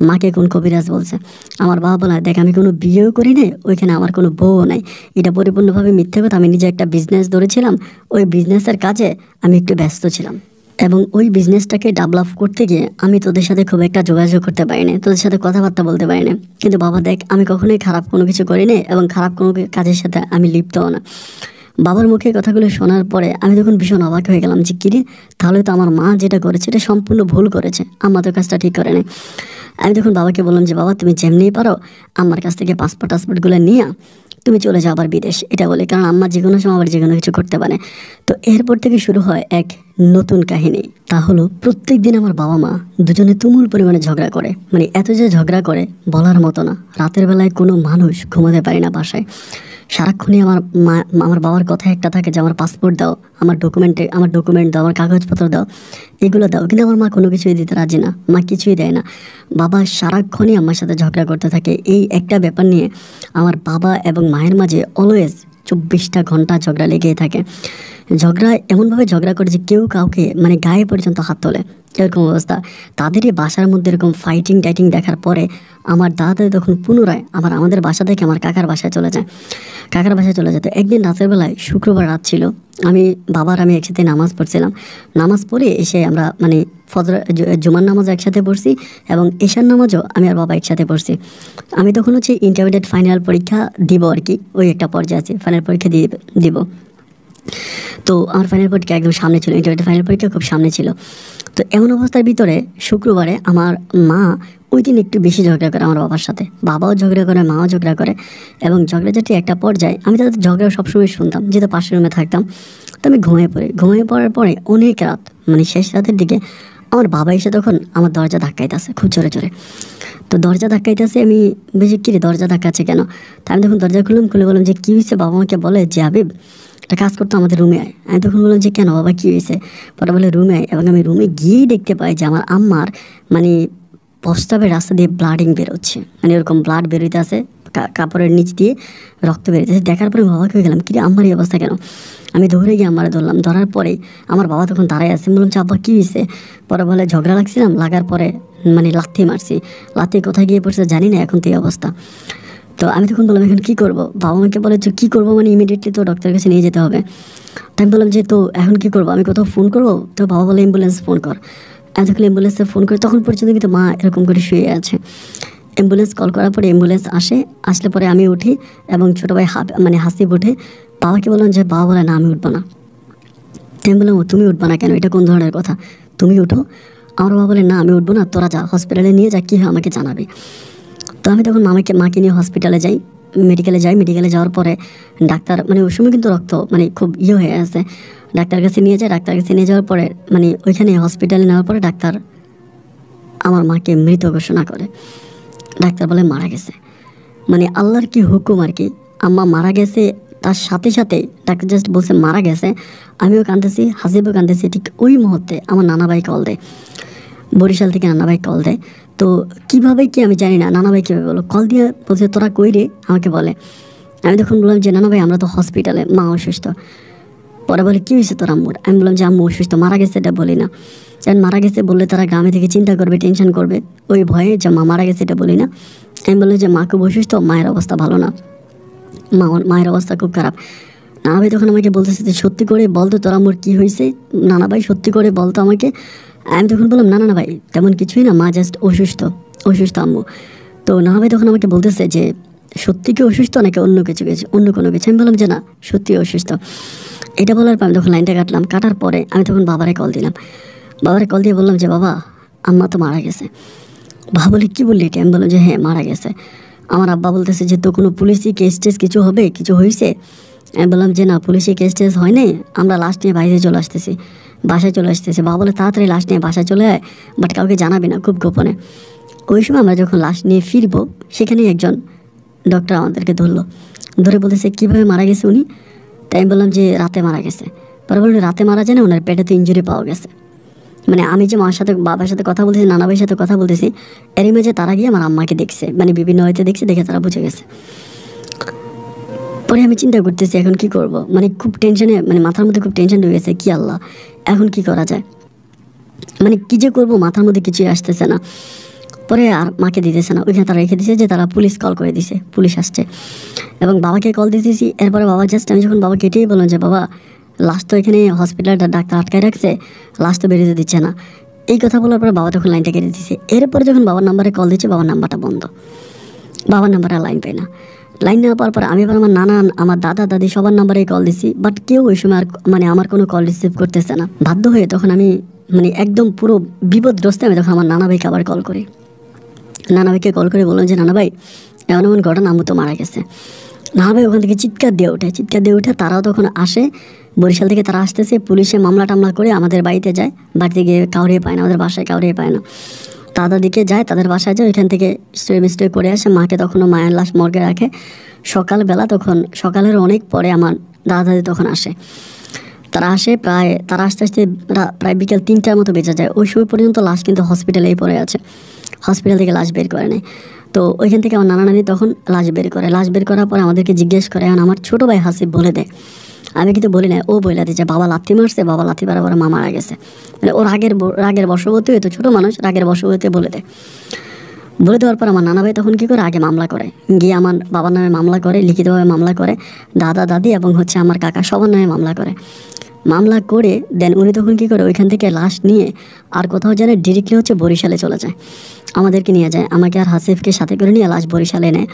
[SPEAKER 1] মাকে কোন কবিরাজ বলছে? আমার বাবা বলে দেখ আমি কোনো বিয়েও করি নাই, ওইখানে আমার কোনো বউও নাই, এটা পরিপূর্ণভাবে মিথ্যে কথা। আমি নিজে একটা বিজনেস ধরেছিলাম, ওই বিজনেসের কাজে আমি একটু ব্যস্ত ছিলাম, এবং ওই বিজনেসটাকে ডেভেলপ করতে গিয়ে আমি তোদের সাথে খুব একটা যোগাযোগ করতে পারিনি, তোদের সাথে কথাবার্তা বলতে পারিনি। কিন্তু বাবা দেখ আমি কখনোই খারাপ কোনো কিছু করিনি এবং খারাপ কোনো কাজের সাথে আমি লিপ্তও না। বাবার মুখে কথাগুলো শোনার পরে আমি তখন ভীষণ অবাক হয়ে গেলাম যে কিরে তাহলে তো আমার মা যেটা করেছে এটা সম্পূর্ণ ভুল করেছে, আম্মা তো কাজটা ঠিক করে নেই। আমি তখন বাবাকে বললাম যে বাবা তুমি যেমনি পারো আমার কাছ থেকে পাসপোর্টগুলো নিয়ে তুমি চলে যাও আবার বিদেশ, এটা বলে, কারণ আম্মা যে কোনো সময় আবার যে কোনো কিছু করতে পারে। তো এরপর থেকে শুরু হয় এক নতুন কাহিনী। তা হলো প্রত্যেক দিন আমার বাবা মা দুজনে তুমুল পরিমাণে ঝগড়া করে, মানে এত যে ঝগড়া করে বলার মতো না। রাতের বেলায় কোনো মানুষ ঘুমাতে পারে না বাসায়। সারাক্ষণই আমার বাবার কথা একটা থাকে যে আমার পাসপোর্ট দাও, আমার ডকুমেন্ট দাও, আমার কাগজপত্র দাও, এগুলো দাও। কিন্তু আমার মা কোনো কিছুই দিতে রাজি না, মা কিছুই দেয় না। বাবা সারাক্ষণই আমার সাথে ঝগড়া করতে থাকে এই একটা ব্যাপার নিয়ে। আমার বাবা এবং মায়ের মাঝে অলওয়েজ 24টা ঘন্টা ঝগড়া লেগেই থাকে। ঝগড়া এমনভাবে ঝগড়া করে যে কেউ কাউকে মানে গায়ে পর্যন্ত হাত তোলে, এরকম অবস্থা। তাদেরই বাসার মধ্যে এরকম ফাইটিং টাইটিং দেখার পরে আমার দাদা তখন পুনরায় আমাদের বাসা থেকে আমার কাকার বাসায় চলে যায়। তো একদিন রাতের বেলায়, শুক্রবার রাত ছিল, আমি একসাথে নামাজ পড়ছিলাম। নামাজ পড়ে এসে আমরা মানে জুমার নামাজ একসাথে পড়ছি এবং এশার নামাজও আমি আর বাবা একসাথে পড়ছি। আমি তখন হচ্ছে ইন্টারমিডিয়েট ফাইনাল পরীক্ষা দিব আর কি, ওই একটা পর্যায়ে আছে, ফাইনাল পরীক্ষা দিব। তো আমার ফাইনাল পরীক্ষা একদম সামনে ছিল, ইন্টারমিডিয়েট ফাইনাল পরীক্ষা খুব সামনে ছিল। তো এমন অবস্থার ভিতরে শুক্রবারে আমার মা ওই দিন একটু বেশি ঝগড়া করে আমার বাবার সাথে। বাবাও ঝগড়া করে, মাও ঝগড়া করে, এবং ঝগড়াঝাটি একটা পর্যায়ে আমি তাদের ঝগড়া সবসময় শুনতাম, যেহেতু পাশের রুমে থাকতাম। তো আমি ঘুমিয়ে পড়ার পরে অনেক রাত, মানে শেষ রাতের দিকে আমার বাবা এসে তখন আমার দরজা ধাক্কাইতেছে খুব জোরে জোরে। তো দরজা ধাক্কাইতেছে, আমি বেশি কিরে দরজা ধাক্কাচ্ছে কেন? তা আমি তখন দরজা খুলে বললাম যে কী হয়েছে? বাবা আমাকে বলে যে আবিব একটা কাজ করতো, আমাদের রুমে আয়। আমি তখন বললাম যে কেন বাবা, কী হয়েছে? পরে বলে রুমে আয়। এবং আমি রুমে গিয়েই দেখতে পাই যে আমার আম্মার মানে প্রস্তাবের রাস্তা দিয়ে ব্লাডিং বেরোচ্ছে, মানে এরকম ব্লাড বেরোতে আছে, কাপড়ের নিচ দিয়ে রক্ত বেরোতেছে। দেখার পরে বাবাকে হয়ে গেলাম, কিরে আম্মার এই অবস্থা কেন? আমি দৌড়ে গিয়ে আম্মারে ধরলাম। ধরার পরে আমার বাবা তখন দাঁড়ায় আছে। বললাম যে আব্বা কী হয়েছে? পরে বলে ঝগড়া লাগছিলাম, লাগার পরে মানে লাথি মারছি, লাথি কোথায় গিয়ে পড়ছে জানি না, এখন তো এই অবস্থা। তো আমি তখন বললাম এখন কী করবো? বাবা আমাকে বলে যে কী করবো, মানে ইমিডিয়েটলি তো ডক্টরের কাছে নিয়ে যেতে হবে। তো আমি বললাম যে তো এখন কী করবো, আমি কোথাও ফোন করবো? তো বাবা বলে অ্যাম্বুলেন্স ফোন কর। আমি তখন অ্যাম্বুলেন্সে ফোন করি, তখন পর্যন্ত কিন্তু মা এরকম করে শুয়ে আছে। অ্যাম্বুলেন্স কল করার পরে অ্যাম্বুলেন্স আসলে পরে আমি উঠি এবং ছোটো ভাই হাসিব উঠে। বাবাকে বললাম যে, বাবা বলে না আমি উঠবো না। আমি বললাম তুমি উঠবো না কেন, এটা কোন ধরনের কথা, তুমি উঠো। আমার বাবা বলে না আমি উঠবো না, তোরা যা হসপিটালে নিয়ে যা, কী হয় আমাকে জানাবে। তো আমি তখন মাকে নিয়ে হসপিটালে যাই, মেডিকেলে যাওয়ার পরে ডাক্তার মানে ওই সময় কিন্তু রক্ত মানে খুব হয়ে আছে। ডাক্তার কাছে নিয়ে যাওয়ার পরে মানে ওইখানে হসপিটালে নেওয়ার পরে ডাক্তার আমার মাকে মৃত ঘোষণা করে। ডাক্তার বলে মারা গেছে। মানে আল্লাহর কি হুকুম আর কি, আম্মা মারা গেছে, তার সাথে সাথে ডাক্তার জাস্ট বলছে মারা গেছে, আমিও কাঁদতেছি, হাসিবও কাঁদতেছি। ঠিক ওই মুহূর্তে আমার নানাভাই কল দেয়, বরিশাল থেকে নানাভাই কল দেয়। তো কীভাবে কি আমি জানি না, নানাভাই কীভাবে বলো, কল দিয়ে বলছে তোরা কই রে, আমাকে বলে। আমি তখন বললাম যে নানাভাই আমরা তো হসপিটালে, মা অসুস্থ। পরে বলে কী হয়েছে তোর আম্মুর? আমি বললাম যে আম্মু অসুস্থ, মারা গেছে এটা বলি না, কারণ মারা গেছে বললে তারা গ্রামে থেকে চিন্তা করবে, টেনশন করবে, ওই ভয়ে যে মা মারা গেছে এটা বলি না। আমি বললাম যে মা খুব অসুস্থ, মায়ের অবস্থা ভালো না, মায়ের অবস্থা খুব খারাপ। নানাভাই তখন আমাকে বলতেছে যে সত্যি করে বলতো তোর আম্মুর কী হয়েছে, নানাভাই সত্যি করে বলতো আমাকে। আমি তখন বললাম না ভাই তেমন কিছুই না, মা জাস্ট অসুস্থ আম্মু। তো নানাভাই তখন আমাকে বলতেছে যে সত্যি কি অসুস্থ নাকি অন্য কোনো কিছু? আমি বললাম যে না সত্যি অসুস্থ। এটা বলার পর আমি তখন লাইনটা কাটার পরে আমি তখন বাবারে কল দিয়ে বললাম যে বাবা আম্মা তো মারা গেছে। বাবা বলে কী বললি এটা? আমি বললাম যে হ্যাঁ মারা গেছে। আমার আব্বা বলতেছে যে তো কোনো পুলিশি কেস টেস কিছু হবে, কিছু হয়েছে? আমি বললাম যে না পুলিশি কেস টেস হয় নাই, আমরা লাশ নিয়ে বাসায় চলে আসতেছি। বাবা বলে তাড়াতাড়ি লাশ নিয়ে বাসায় চলে আয়, বাট কাউকে জানাবি না, খুব গোপনে। ওই সময় আমরা যখন লাশ নিয়ে ফিরবো সেখানেই একজন ডক্টর আমাদেরকে ধরে বলতেছে কীভাবে মারা গেছে উনি? তাই আমি বললাম যে রাতে মারা গেছে। পরে বললো রাতে মারা যায় না, ওনার পেটে তো ইঞ্জুরি পাওয়া গেছে। মানে আমি যে মার সাথে বাবার সাথে কথা বলতেছি, নানাভাইয়ের সাথে কথা বলতেছি, এরই মাঝে তারা গিয়ে আমার আম্মাকে দেখছে, মানে বিভিন্ন হয়তো দেখছে, দেখে তারা বুঝে গেছে। পরে আমি চিন্তা করতেছি এখন কি করব, মানে খুব টেনশনে, মানে মাথার মধ্যে খুব টেনশন হয়ে গেছে, কি আল্লাহ এখন কি করা যায়, মানে কী যে করবো মাথার মধ্যে কিছুই আসতেছে না। পরে আর মাকে দিতেছে না, ওইখানে তারা রেখে দিয়েছে যে তারা পুলিশ কল করে দিছে, পুলিশ আসছে। এবং বাবাকে কল দিতেছি, এরপরে বাবা জাস্ট আমি যখন বাবাকে এটাই বললাম যে বাবা লাশ তো এখানে হসপিটালটা ডাক্তার আটকায় রাখছে, লাশ তো বেরিয়ে দিচ্ছে না। এই কথা বলার পরে বাবা তখন লাইনটা কেটে দিচ্ছে। এরপরে যখন বাবার নাম্বারে কল দিচ্ছে, বাবার নাম্বারটা বন্ধ, বাবার নাম্বারে লাইন পাই না। লাইন না পাওয়ার পরে আমি আবার আমার নানা, আমার দাদা দাদি সবার নাম্বারেই কল দিছি, বাট কেউ ওই সময় আর মানে আমার কোনো কল রিসিভ করতেছে না। বাধ্য হয়ে তখন আমি মানে একদম পুরো বিপদগ্রস্তে আমি তখন আমার নানাভাইকে আবার কল করি। নানাভাইকে কল করে বললাম যে নানাভাই এমন ঘটনা, আম্মু তো মারা গেছে। নানা ভাই ওখান থেকে চিৎকার দিয়ে ওঠে। তারাও তখন আসে, বরিশাল থেকে তারা আসতেছে, পুলিশে মামলা টামলা করে আমাদের বাড়িতে যায়। বাড়িতে গিয়ে কাউরে পায় না, আমাদের বাসায় কাউরে পায় না। দাদা দিকে যায়, তাদের বাসায় যায়, ওইখান থেকে স্টে মিস্টে করে আসে। মাকে তখনও মায়ের লাশ মর্গে রাখে। সকালবেলা তখন সকালের অনেক পরে আমার দাদা দাদি তখন আসে। তারা আস্তে আস্তে প্রায় বিকেল 3টার মতো বেঁচে যায়। ওই সময় পর্যন্ত লাশ কিন্তু হসপিটালেই পড়ে আছে, হসপিটাল থেকে লাশ বের করে নেয়। তো ওইখান থেকে আমার নানা নানি তখন লাশ বের করে। লাশ বের করার পরে আমাদেরকে জিজ্ঞেস করে, এখন আমার ছোটো ভাই হাসিব বলে দেয়। আমি কিন্তু বলি না, ও বলে দিচ্ছে বাবা লাথি মারছে, বাবা লাথি মারার পরে মা মারা গেছে। মানে ও রাগের বশবর্তী হয়তো, ছোটো মানুষ রাগের বশবর্তী বলে দেয়। বলে দেওয়ার পর আমার নানা ভাই তখন কী করে, আগে মামলা করে, গিয়ে আমার বাবার নামে মামলা করে, লিখিতভাবে মামলা করে। দাদা দাদি এবং আমার কাকা সবার নামে মামলা করে দেন উনি তখন কী করে, ওইখান থেকে লাশ নিয়ে আর কোথাও যেন ডিরেক্টলি বরিশালে চলে যায়, আমাদেরকে নিয়ে যায়। আমাকে আর হাসিফকে সাথে করে নিয়ে লাশ বরিশালে নেয়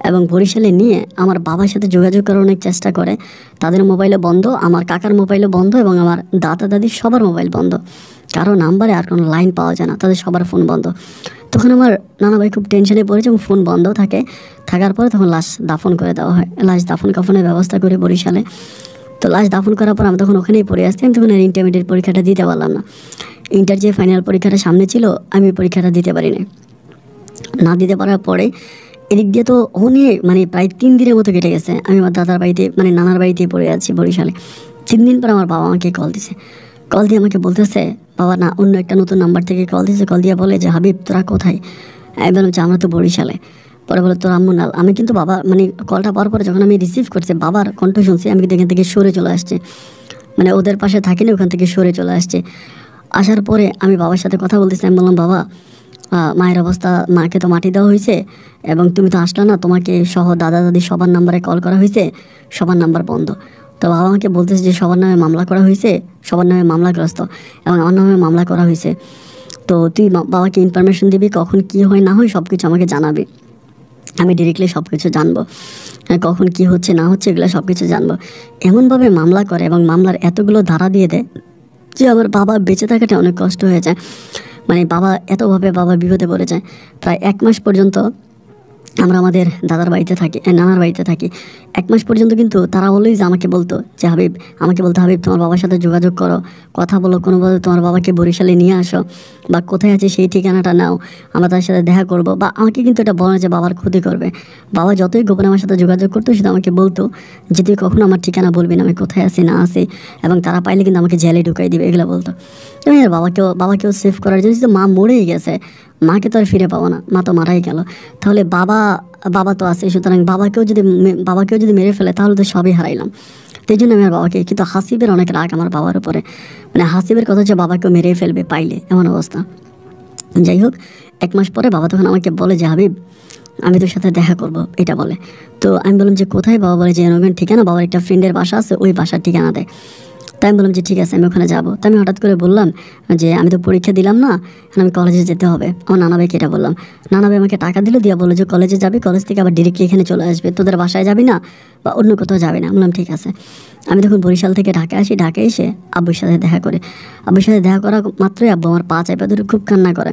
[SPEAKER 1] এবং বরিশালে নিয়ে আমার বাবার সাথে যোগাযোগ করার অনেক চেষ্টা করে। তাদের মোবাইলে বন্ধ, আমার কাকার মোবাইলে বন্ধ এবং আমার দাদা দাদির সবার মোবাইল বন্ধ। কারো নাম্বারে আর কোনো লাইন পাওয়া যায় না, তাদের সবার ফোন বন্ধ। তখন আমার নানা ভাই খুব টেনশনে পড়েছে এবং ফোন বন্ধ থাকার পরে তখন লাশ দাফন করে দেওয়া হয়। লাশ দাফন কাফনের ব্যবস্থা করে বরিশালে। তো লাশ দাফন করার পর আমি তখন ওখানেই পড়ে আসছি। আমি তখন ইন্টারমিডিয়েট পরীক্ষাটা দিতে পারলাম না। ইন্টার যে ফাইনাল পরীক্ষাটা সামনে ছিল, আমি পরীক্ষাটা দিতে পারিনি। না দিতে পারার পরে এদিক দিয়ে তো অনেক প্রায় 3 দিনের মতো কেটে গেছে। আমি আমার দাদার বাড়িতে নানার বাড়িতেই পড়ে আছি বরিশালে। 3 দিন পর আমার বাবা আমাকে কল দিয়ে আমাকে বলতেছে, বাবা না অন্য একটা নতুন নাম্বার থেকে কল দিয়ে বলে যে হাবিব তোরা কোথায়? আমি বললাম যে আমরা তো বরিশালে। পরে বলে তোর আম্মু নাল। আমি কিন্তু বাবা কলটা পাওয়ার পরে যখন আমি রিসিভ করছি বাবার কণ্ঠ শুনছি, আমি কিন্তু এখান থেকে সরে চলে আসছি, ওদের পাশে থাকিনি, ওখান থেকে সরে চলে আসছে। আসার পরে আমি বাবার সাথে কথা বলতেছি। আমি বললাম বাবা মায়ের অবস্থা, মাকে তো মাটি দেওয়া হয়েছে এবং তুমি তো আসলে না, তোমাকে সহ দাদা দাদি সবার নাম্বারে কল করা হয়েছে, সবার নাম্বার বন্ধ। তো বাবা আমাকে বলতেছে যে সবার নামে মামলা করা হয়েছে, সবার নামে মামলাগ্রস্ত এবং আমার নামে মামলা করা হয়েছে। তো তুই বাবাকে ইনফরমেশন দিবি, কখন কি হয় না হয় সব কিছু আমাকে জানাবি, আমি ডিরেক্টলি সব কিছু জানবো, কখন কি হচ্ছে না হচ্ছে এগুলো সব কিছু জানবো। এমনভাবে মামলা করে এবং মামলার এতগুলো ধারা দিয়ে দেয় যে আমার বাবা বেঁচে থাকাটা অনেক কষ্ট হয়ে যায়। বাবা এতভাবে বিপদে পড়ে যায়। প্রায় 1 মাস পর্যন্ত আমরা আমাদের দাদার বাড়িতে থাকি, নানার বাড়িতে থাকি। 1 মাস পর্যন্ত কিন্তু তারা অলওয়েজ আমাকে বলতো যে হাবিব তোমার বাবার সাথে যোগাযোগ করো, কথা বলো, কোনোভাবে তোমার বাবাকে বরিশালে নিয়ে আসো বা কোথায় আছে সেই ঠিকানাটা নাও, আমরা তার সাথে দেখা করবো। বা আমাকে কিন্তু এটা বলে যে বাবার ক্ষতি করবে। বাবা যতই গোপনে আমার সাথে যোগাযোগ করতো, শুধু আমাকে বলতো যে তুই কখনো আমার ঠিকানা বলবি না, আমি কোথায় আছি না আছি, এবং তারা পাইলে কিন্তু আমাকে জেলে ঢুকাই দিবে, এগুলো বলতো। এবং বাবাকেও সেভ করার জন্য, মা মরেই গেছে, মাকে তো আর ফিরে পাবো না, মা তো মারাই গেল, তাহলে বাবা তো আছে, সুতরাং বাবাকেও যদি মেরে ফেলে তাহলে তো সবই হারাইলাম। সেই জন্য আমি আর বাবাকে, কিন্তু হাসিবের অনেক রাগ আমার বাবার উপরে, হাসিবের কথা যে বাবাকেও মেরে ফেলবে পাইলে, এমন অবস্থা। যাই হোক, 1 মাস পরে বাবা তখন আমাকে বলে যে হাবিব আমি তোর সাথে দেখা করব, এটা বলে। তো আমি বললাম যে কোথায়? বাবা বলে যে এরকম ঠিকানা, বাবার একটা ফ্রেন্ডের বাসা আছে, ওই বাসার ঠিকানা দেয়। তাই আমি বললাম যে ঠিক আছে, আমি ওখানে যাবো। তাই আমি হঠাৎ করে বললাম যে আমি তো পরীক্ষা দিলাম না, এখন আমি কলেজে যেতে হবে। আমার নানা ভাইকে এটা বললাম। নানা ভাই আমাকে টাকা দিল, দিয়ে বললো যে কলেজে যাবি, কলেজ থেকে আবার ডিরেক্টলি এখানে চলে আসবে, তোদের বাসায় যাবি না বা অন্য কোথাও যাবি না। বললাম ঠিক আছে। আমি তখন বরিশাল থেকে ঢাকায় আসি। ঢাকায় এসে আব্বুর সাথে দেখা করে, আব্বুর সাথে দেখা করা মাত্রই আব্বু আমার পা চাপা ধরে খুব কান্না করে।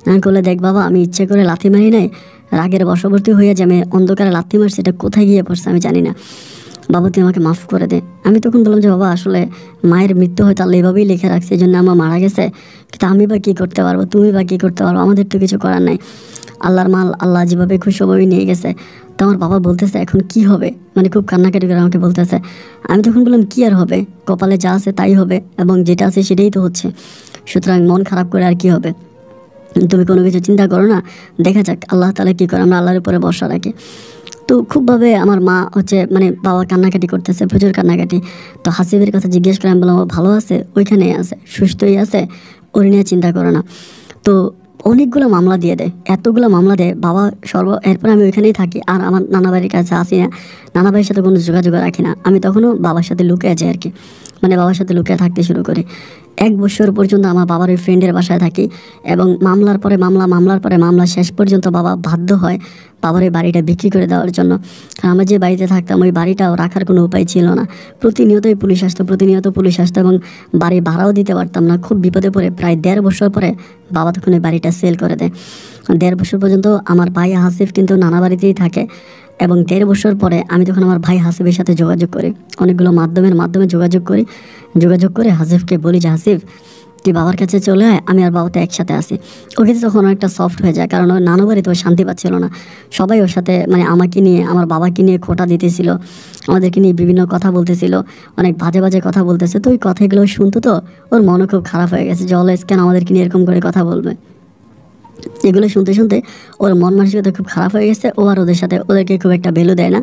[SPEAKER 1] আমি বললে দেখ বাবা, আমি ইচ্ছে করে লাথি মারি নাই, রাগের বশবর্তী হয়ে যে আমি অন্ধকারে লাথি মারছি, এটা কোথায় গিয়ে পড়ছে আমি জানি না, বাবা তুই আমাকে মাফ করে দে। আমি তখন বললাম যে বাবা আসলে মায়ের মৃত্যু হয়তো আল্লাহ এভাবেই লিখে রাখছে, এই জন্য আমার মারা গেছে, কিন্তু আমি বা কী করতে পারবো, তুমি বা কী করতে পারবো, আমাদের তো কিছু করার নাই, আল্লাহর মাল আল্লাহ যেভাবে খুশি ওভাবেই নিয়ে গেছে। তো আমার বাবা বলতেছে এখন কি হবে, খুব কান্নাকাটি করে আমাকে বলতেছে। আমি তখন বললাম কি আর হবে, কপালে যা আছে তাই হবে এবং যেটা আছে সেটাই তো হচ্ছে, সুতরাং মন খারাপ করে আর কি হবে, তুমি কোনো কিছু চিন্তা করো না, দেখা যাক আল্লাহ তাআলা কী করে, আমরা আল্লাহর উপরে ভরসা রাখি। তো খুবভাবে আমার মা বাবা কান্নাকাটি করতেছে, প্রচুর কান্নাকাটি। তো হাসিবের কথা জিজ্ঞেস করে আমি বললাম ভালো আছে, ওইখানেই আছে, সুস্থই আছে, ওর নিয়ে চিন্তা করো না। তো অনেকগুলো মামলা দিয়ে দেয়, এতগুলো মামলা দেয় বাবা এরপর আমি ওইখানেই থাকি, আর আমার নানা বাড়ির কাছে আসি না, নানা বাড়ির সাথে কোনো যোগাযোগ রাখি না। আমি তখনও বাবার সাথে লুকিয়ে যাই আর কি, বাবার সাথে লুকিয়ে থাকতে শুরু করি। 1 বছর পর্যন্ত আমার বাবার ওই ফ্রেন্ডের বাসায় থাকি এবং মামলার পরে মামলা শেষ পর্যন্ত বাবা বাধ্য হয় বাবার ওই বাড়িটা বিক্রি করে দেওয়ার জন্য। আমরা যে বাড়িতে থাকতাম ওই বাড়িটাও রাখার কোনো উপায় ছিল না, প্রতিনিয়তই পুলিশ আসতো এবং বাড়ি ভাড়াও দিতে পারতাম না। খুব বিপদে পড়ে প্রায় 1.5 বছর পরে বাবা তখন ওই বাড়িটা সেল করে দেয়। 1.5 বছর পর্যন্ত আমার ভাই হাসিফ কিন্তু নানা বাড়িতেই থাকে এবং 1.5 বছর পরে আমি তখন আমার ভাই হাসিফের সাথে যোগাযোগ করি, অনেকগুলো মাধ্যমে যোগাযোগ করে হাসিফকে বলি যে হাসিফ তুই বাবার কাছে চলে আয়, আমি আর বাবা তো একসাথে আসি। ও কিন্তু তখন অনেকটা সফট হয়ে যায়, কারণ ওর নানু বাড়িতে ও শান্তি পাচ্ছিল না। সবাই ওর সাথে মানে আমাকে নিয়ে, আমার বাবাকে নিয়ে খোঁটা দিতেছিল, আমাদেরকে নিয়ে বিভিন্ন কথা বলতেছিল, অনেক বাজে কথা বলতেছে। তো ওই কথাগুলো শুনতো, তো ওর মনও খুব খারাপ হয়ে গেছে যে অলওয়েজ কেন আমাদেরকে নিয়ে এরকম করে কথা বলবে। এগুলো শুনতে ওর মন মানসিকতা খুব খারাপ হয়ে গেছে। ও আর ওদেরকে খুব একটা ভ্যালু দেয় না।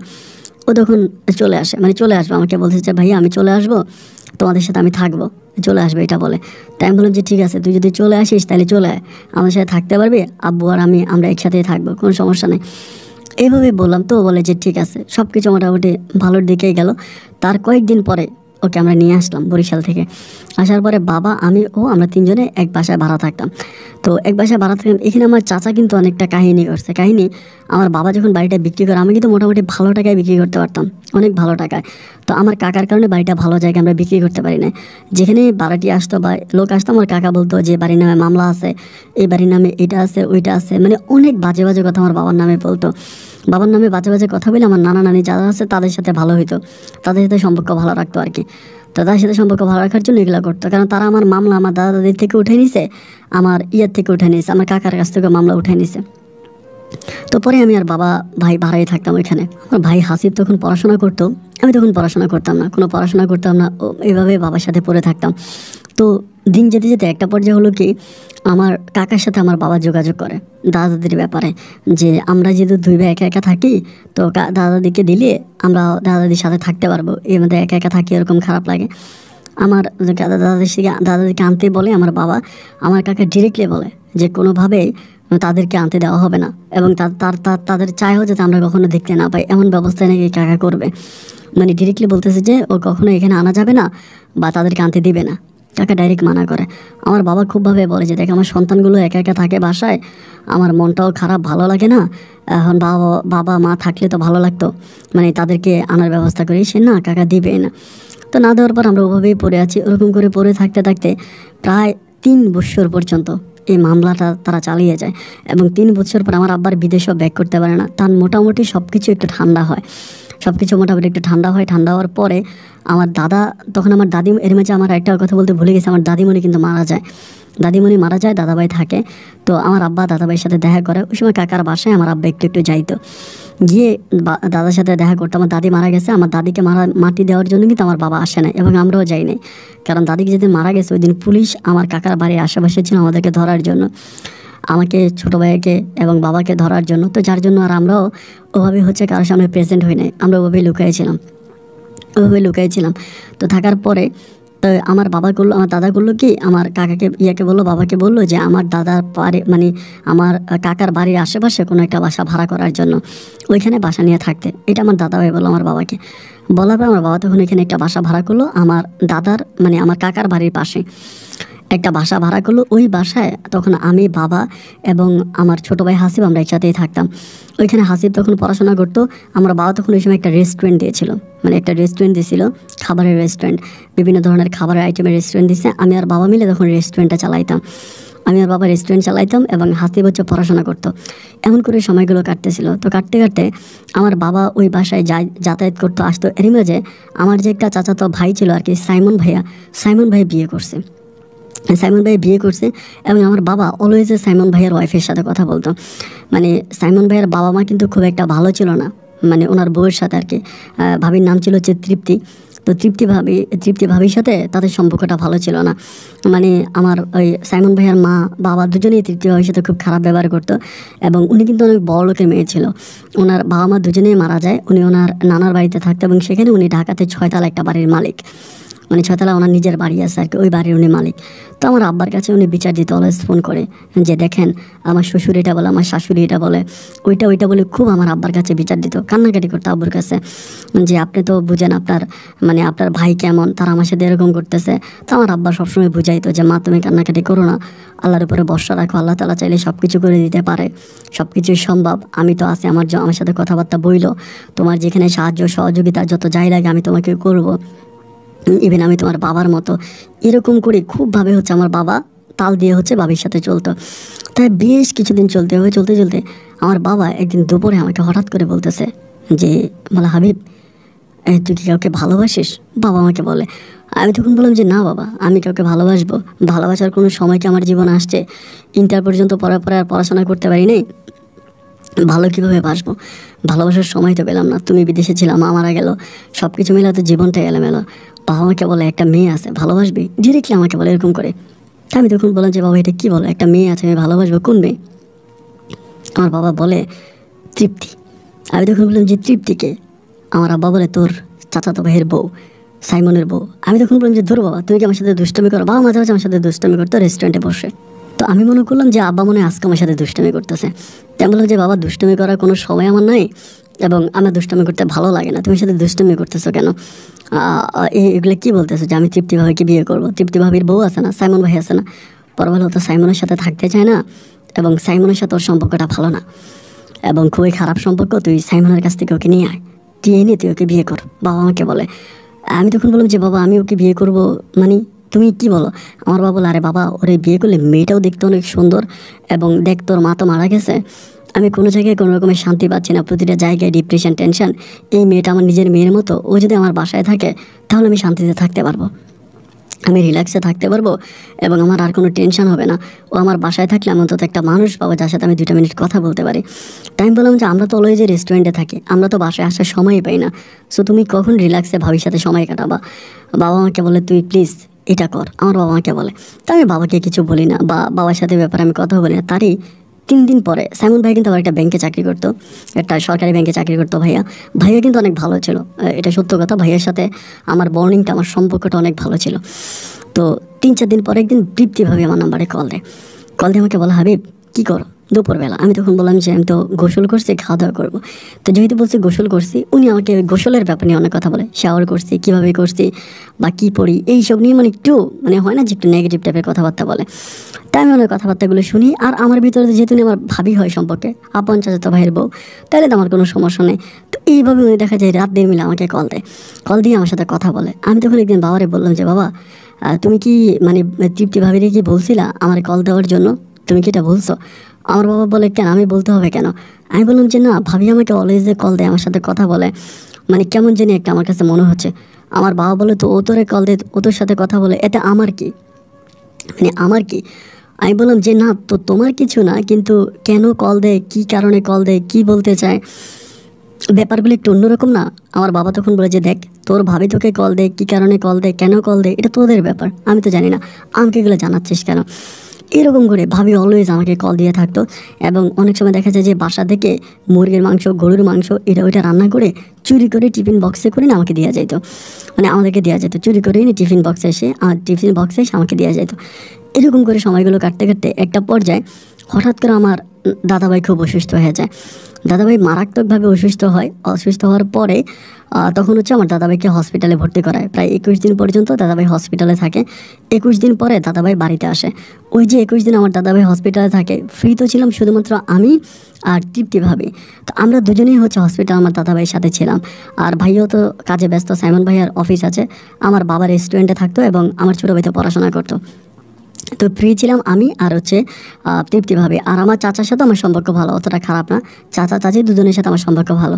[SPEAKER 1] ও তখন চলে আসবে, আমাকে বলছে যে ভাইয়া আমি চলে আসবো, তোমাদের সাথে আমি থাকবো, চলে আসবে এটা বলে। তাই আমি বললাম যে ঠিক আছে, তুই যদি চলে আসিস তাহলে চলে আয়, আমার সাথে থাকতে পারবি, আব্বু আর আমরা একসাথেই থাকবো, কোনো সমস্যা নেই। এইভাবে বললাম। তো বলে যে ঠিক আছে, সব কিছু মোটামুটি ভালোর দিকেই গেল। তার কয়েকদিন পরে ওকে আমরা নিয়ে আসলাম বরিশাল থেকে। আসার পরে বাবা, আমি ও, আমরা 3 জনে এক বাসায় ভাড়া থাকতাম। তো এক বাসায় ভাড়া থাকতাম। এখানে আমার চাচা কিন্তু অনেকটা কাহিনী করছে। আমার বাবা যখন বাড়িটা বিক্রি করে, আমি কিন্তু মোটামুটি ভালো টাকায় বিক্রি করতে পারতাম, অনেক ভালো টাকায়। তো আমার কাকার কারণে বাড়িটা ভালো জায়গায় আমরা বিক্রি করতে পারি না। যেখানে ভাড়াটি আসতো বা লোক আসতো, আমার কাকা বলতো যে বাড়ির নামে মামলা আছে, এই বাড়ির নামে এটা আছে ওইটা আছে, মানে অনেক বাজে কথা আমার বাবার নামে বলতো। বাবার নামে বাজে কথা বলে আমার নানা নানি যারা আছে তাদের সাথে ভালো হইতো, তাদের সাথে সম্পর্ক ভালো রাখতো আর কি। তো তাদের সাথে সম্পর্ক ভালো রাখার জন্য এগুলো করতো, কারণ তারা আমার মামলা আমার দাদা দাদির থেকে উঠে নিছে, আমার থেকে উঠে নিয়েছে, আমার কাকার কাছ থেকে মামলা উঠে নিছে। তো পরে আমি আর বাবা ভাই ভাড়াই থাকতাম ওইখানে। আমার ভাই হাসিব তখন পড়াশোনা করতো, আমি তখন পড়াশোনা করতাম না, কোনো পড়াশোনা করতাম না, এইভাবে বাবার সাথে পড়ে থাকতাম। তো দিন যেতে একটা পর্যায়ে হলো কি, আমার কাকার সাথে আমার বাবা যোগাযোগ করে দাদা দাদির ব্যাপারে, যে আমরা যেহেতু 2 ভাই একা থাকি, তো দাদা দাদিকে দিলে আমরা দাদা দাদির সাথে থাকতে পারবো, এর মধ্যে একা থাকি এরকম খারাপ লাগে। আমার দাদাদিকে আনতে বলে আমার বাবা, আমার কাকা ডিরেক্টলি বলে যে কোনোভাবেই তাদেরকে আনতে দেওয়া হবে না, এবং তাদের চাইও যাতে আমরা কখনো দেখতে না পাই, এমন ব্যবস্থায় নাকি কাকা করবে। মানে ডিরেক্টলি বলতেছে যে ও কখনো এখানে আনা যাবে না বা তাদেরকে আনতে দিবে না, কাকা ডাইরেক্ট মানা করে। আমার বাবা খুবভাবে বলে যে দেখ, আমার সন্তানগুলো একা থাকে বাসায়, আমার মনটাও খারাপ, ভালো লাগে না। এখন বাবা মা থাকলে তো ভালো লাগতো, মানে তাদেরকে আনার ব্যবস্থা করি। সে না, কাকা দিবে না। তো না দেওয়ার পর আমরা ওভাবেই পড়ে আছি। ওরকম করে পড়ে থাকতে প্রায় 3 বছর পর্যন্ত এই মামলাটা তারা চালিয়ে যায়। এবং 3 বছর পর আমার আব্বার বিদেশও ব্যাক করতে পারে না। তার মোটামুটি সব কিছু একটু ঠান্ডা হয়, ঠান্ডা হওয়ার পরে আমার দাদা, তখন আমার দাদি, এর মাঝে আমার একটা কথা বলতে ভুলে গেছি, আমার দাদিমণি কিন্তু মারা যায়। দাদাভাই থাকে। তো আমার আব্বা দাদাভাইয়ের সাথে দেখা করে। ওই সময় কাকার বাসায় আমার আব্বা একটু যাইতো, গিয়ে দাদার সাথে দেখা করতো। আমার দাদি মারা গেছে, আমার দাদিকে মাটি দেওয়ার জন্য কিন্তু আমার বাবা আসে নাই, এবং আমরাও যাই নাই, কারণ দাদিকে যেদিন মারা গেছে ওই দিন পুলিশ আমার কাকার বাড়ির আশেপাশে ছিল আমাদেরকে ধরার জন্য, আমাকে, ছোটো ভাইকে এবং বাবাকে ধরার জন্য। তো যার জন্য আর আমরাও ওভাবে কারোর সামনে প্রেজেন্ট হই নাই, আমরা ওভাবেই লুকাইছিলাম। তো থাকার পরে তো আমার দাদা করলো কি, আমার কাকাকে বললো, বাবাকে বললো যে আমার দাদার বাড়ি, মানে আমার কাকার বাড়ির আশেপাশে কোনো একটা বাসা ভাড়া করার জন্য, ওইখানে বাসা নিয়ে থাকতে। এটা আমার দাদাভাই বললো আমার বাবাকে। বলার পর আমার বাবা তখন এখানে একটা বাসা ভাড়া করলো, আমার দাদার মানে আমার কাকার বাড়ির পাশে একটা বাসা ভাড়া করলো। ওই বাসায় তখন আমি, বাবা এবং আমার ছোটো ভাই হাসিব আমরা একসাথেই থাকতাম। ওইখানে হাসিব তখন পড়াশোনা করতো। আমার বাবা তখন ওই সময় একটা রেস্টুরেন্ট দিয়েছিল, খাবারের রেস্টুরেন্ট, বিভিন্ন ধরনের খাবারের আইটেমের রেস্টুরেন্ট দিয়েছে। আমি আর বাবা মিলে তখন রেস্টুরেন্টটা চালাইতাম। এবং হাসিব পড়াশোনা করতো। এমন করে সময়গুলো কাটতেছিল। তো কাটতে আমার বাবা ওই বাসায় যাতায়াত করতো, আসতো। এরই মাঝে আমার যে একটা চাচাতো ভাই ছিল আর কি, সাইমন ভাই বিয়ে করছে। এবং আমার বাবা অলওয়েজ সাইমন ভাইয়ের ওয়াইফের সাথে কথা বলতো। মানে সাইমন ভাইয়ের বাবা মা কিন্তু খুব একটা ভালো ছিল না, মানে ওনার বউয়ের সাথে আর কি। ভাবির নাম ছিল হচ্ছে তৃপ্তি। তো তৃপ্তি ভাবির সাথে তাদের সম্পর্কটা ভালো ছিল না। মানে আমার ওই সাইমন ভাইয়ের মা বাবা দুজনেই তৃপ্তি ভাবির সাথে খুব খারাপ ব্যবহার করতো। এবং উনি কিন্তু অনেক বড় লোকের মেয়ে ছিল। ওনার বাবা মা দুজনেই মারা যায়। উনি ওনার নানার বাড়িতে থাকতো, এবং সেখানে উনি ঢাকাতে 6 তলা একটা বাড়ির মালিক, মানে 6 তলা ওনার নিজের বাড়ি আছে আর কি, ওই বাড়ির উনি মালিক। তো আমার আব্বার কাছে উনি বিচার দিতে অলওয়েজ ফোন করে যে দেখেন আমার শ্বশুর এটা বলে, আমার শাশুড়ি এটা বলে, ওইটা বলে খুব আমার আব্বার কাছে বিচার দিত, কান্নাকাটি করতো আব্বুর কাছে যে আপনি তো বুঝেন আপনার ভাই কেমন, তারা আমার সাথে এরকম করতেছে। তো আমার আব্বা সবসময় বুঝাইতো যে মা তুমি কান্নাকাটি করো না, আল্লাহর উপরে ভরসা রাখো, আল্লাহ তাআলা চাইলে সব কিছু করে দিতে পারে, সব কিছুই সম্ভব, আমি তো আছি, আমার সাথে কথাবার্তা বইলো, তোমার যেখানে সাহায্য সহযোগিতা যত যাই লাগে আমি তোমাকে করবো, ইভেন আমি তোমার বাবার মতো। এরকম করে খুবভাবে আমার বাবা তাল দিয়ে বাবির সাথে চলতো। তাই বেশ কিছুদিন চলতে আমার বাবা একদিন দুপুরে আমাকে হঠাৎ করে বলতেছে যে বলে হাবিব তুই কি কাউকে ভালোবাসিস? বাবা আমাকে বলে। আমি তখন বললাম যে না বাবা, আমি কাউকে ভালোবাসবো? ভালোবাসার কোনো সময় কি আমার জীবনে আসছে? ইন্টার পর্যন্ত পড়ার পরে আর পড়াশোনা করতে পারি নাই, ভালো কীভাবে বাসবো? ভালোবাসার সময় তো পেলাম না, তুমি বিদেশে ছিলাম, মা মারা গেল, সব কিছু মিলে তো জীবনটা এলোমেলো। বাবা আমাকে বলে একটা মেয়ে আছে, ভালোবাসবি? ডিরেক্টলি আমাকে বলে এরকম করে। তা আমি তখন বললাম যে বাবা এটা কী বলো, একটা মেয়ে আছে আমি ভালোবাসবো, কোন মেয়ে? আমার বাবা বলে তৃপ্তি। আমি তখন বললাম যে তৃপ্তিকে? আমার আব্বা বলে তোর চাচাতো ভাইয়ের বউ, সাইমনের বউ। আমি তখন বললাম যে ধর বাবা, তুমি কি আমার সাথে দুষ্টামি করো? বাবা মাঝে মাঝে আমার সাথে দুষ্টামি করতো রেস্টুরেন্টে বসে। তো আমি মনে করলাম যে আব্বা মনে হয় আজকে আমার সাথে দুষ্টামি করতেছে। তাই আমি বললাম যে বাবা দুষ্টামি করার কোনো সময় আমার নাই, এবং আমার দুষ্টামি করতে ভালো লাগে না, তুমি সাথে দুষ্টামি করতেছো কেন? এগুলো কী বলতেছো যে আমি তৃপ্তি ভাবিকে বিয়ে করবো? তৃপ্তি ভাবির বউ আছে না, সাইমন ভাই আছে না? পরে বলে ও তো সাইমনের সাথে থাকতে চায় না, এবং সাইমনের সাথে ওর সম্পর্কটা ভালো না, এবং খুবই খারাপ সম্পর্ক, তুই সাইমনের কাছ থেকে ওকে নিয়ে আয়, তুই এনে তুই ওকে বিয়ে কর, বাবা আমাকে বলে। আমি তখন বললাম যে বাবা আমি ওকে বিয়ে করব মানে তুমি কি বলো? আমার বাবা বলে আরে বাবা ওরে বিয়ে করলে মেয়েটাও দেখতে অনেক সুন্দর, এবং দেখ তোর মা তো মারা গেছে, আমি কোনো জায়গায় কোনো রকমের শান্তি পাচ্ছি না, প্রতিটা জায়গায় ডিপ্রেশন, টেনশন। এই মেয়েটা আমার নিজের মেয়ের মতো, ও যদি আমার বাসায় থাকে তাহলে আমি শান্তিতে থাকতে পারবো, আমি রিল্যাক্সে থাকতে পারবো, এবং আমার আর কোনো টেনশন হবে না। ও আমার বাসায় থাকলে আমি অন্তত একটা মানুষ পাবো যার সাথে আমি 2 মিনিট কথা বলতে পারি। তাই আমি বললাম যে আমরা তো অলওয়েজ রেস্টুরেন্টে থাকি, আমরা তো বাসায় আসার সময়ই পাই না, সো তুমি কখন রিল্যাক্সে ভাবির সাথে সময় কাটাবা? বাবা আমাকে বলে তুই প্লিজ এটা কর, আমার বাবা আমাকে বলে। তা আমি বাবাকে কিছু বলি না, বা বাবার সাথে ব্যাপারে আমি কথা বলি না। তারই 3 দিন পরে সাইমন ভাই কিন্তু আবার একটা ব্যাংকে চাকরি করতো, একটা সরকারি ব্যাংকে চাকরি করতো। ভাইয়া কিন্তু অনেক ভালো ছিল, এটা সত্য কথা। ভাইয়ের সাথে আমার বর্নিংটা, আমার সম্পর্কটা অনেক ভালো ছিল। তো 3-4 দিন পরে একদিন তৃপ্তিভাবে আমার নাম্বারে কল দেয়। কল দিয়ে আমাকে বলে হাবিব কী করো দুপুরবেলা? আমি তখন বললাম যে আমি তো গোসল করছি, খাওয়া দাওয়া করবো। তো যেহেতু বলছি গোসল করছি, উনি আমাকে গোসলের ব্যাপার নিয়ে অনেক কথা বলে, শাওয়ার করছি, কীভাবে করছি, বা কী পড়ি, এইসব নিয়ে মানে একটু মানে হয় না যে একটু নেগেটিভ টাইপের কথাবার্তা বলে। তাই আমি ওনার কথাবার্তাগুলো শুনি। আর আমার ভিতরে যেহেতু উনি আমার ভাবি হয় সম্পর্কে, আপন চাচাতো ভাইয়ের বউ, তাহলে তো আমার কোনো সমস্যা নেই। তো এইভাবে উনি দেখা যায় রাত 1:30 মিলে আমাকে কল দেয়, কল দিয়ে আমার সাথে কথা বলে। আমি তখন একদিন বাবারে বললাম যে বাবা তুমি কি মানে তৃপ্তি ভাবিরে কি বলছিলা আমার কল দেওয়ার জন্য? তুমি কি এটা বলছো? আমার বাবা বলে কেন, আমি বলতে হবে কেন? আমি বললাম যে না, ভাবি আমাকে অলওয়েজ কল দেয়, আমার সাথে কথা বলে, মানে কেমন জানি একটা আমার কাছে মনে হচ্ছে। আমার বাবা বলে তো ও তোরে কল দেয়, ও তোর সাথে কথা বলে, এতে আমার কি, মানে আমার কি? আমি বললাম যে না তো তোমার কিছু না, কিন্তু কেন কল দেয়, কী কারণে কল দেয়, কী বলতে চায়, ব্যাপারগুলো একটু অন্যরকম না? আমার বাবা তখন বলে যে দেখ তোর ভাবি তোকে কল দেয়, কী কারণে কল দেয়, কেন কল দেয়, এটা তোদের ব্যাপার, আমি তো জানি না, আমাকে এগুলো জানাচ্ছিস কেন? এরকম করে ভাবি অলওয়েজ আমাকে কল দিয়ে থাকতো। এবং অনেক সময় দেখা যায় যে বাসা থেকে মুরগির মাংস, গরুর মাংস এটা ওইটা রান্না করে চুরি করে টিফিন বক্সে করে না আমাকে দেওয়া যেত, মানে আমাদেরকে দেওয়া যেত, চুরি করে এনে টিফিন বক্সে এসে আমাকে দেওয়া যেত। এরকম করে সময়গুলো কাটতে কাটতে একটা পর্যায়ে হঠাৎ করে আমার দাদাভাই খুব অসুস্থ হয়ে যায়। দাদাভাই মারাত্মকভাবে অসুস্থ হওয়ার পরে তখন হচ্ছে আমার দাদাভাইকে হসপিটালে ভর্তি করায়। প্রায় 21 দিন পর্যন্ত দাদাভাই হসপিটালে থাকে। 21 দিন পরে দাদাভাই বাড়িতে আসে। ওই যে 21 দিন আমার দাদাভাই হসপিটালে থাকে, ফ্রি তো ছিলাম শুধুমাত্র আমি আর তৃপ্তি ভাবি। তো আমরা দুজনেই হচ্ছে হসপিটাল আমার দাদাভাইয়ের সাথে ছিলাম। আর ভাইও তো কাজে ব্যস্ত, সাইমন ভাইয়ার অফিস আছে, আমার বাবা রেস্টুরেন্টে থাকতো, এবং আমার ছোটো ভাই তো পড়াশোনা করতো। তো ফ্রি ছিলাম আমি আর হচ্ছে তৃপ্তি ভাবি। আর আমার চাচার সাথে আমার সম্পর্ক ভালো, অতটা খারাপ না, চাচা চাচি দুজনের সাথে আমার সম্পর্ক ভালো।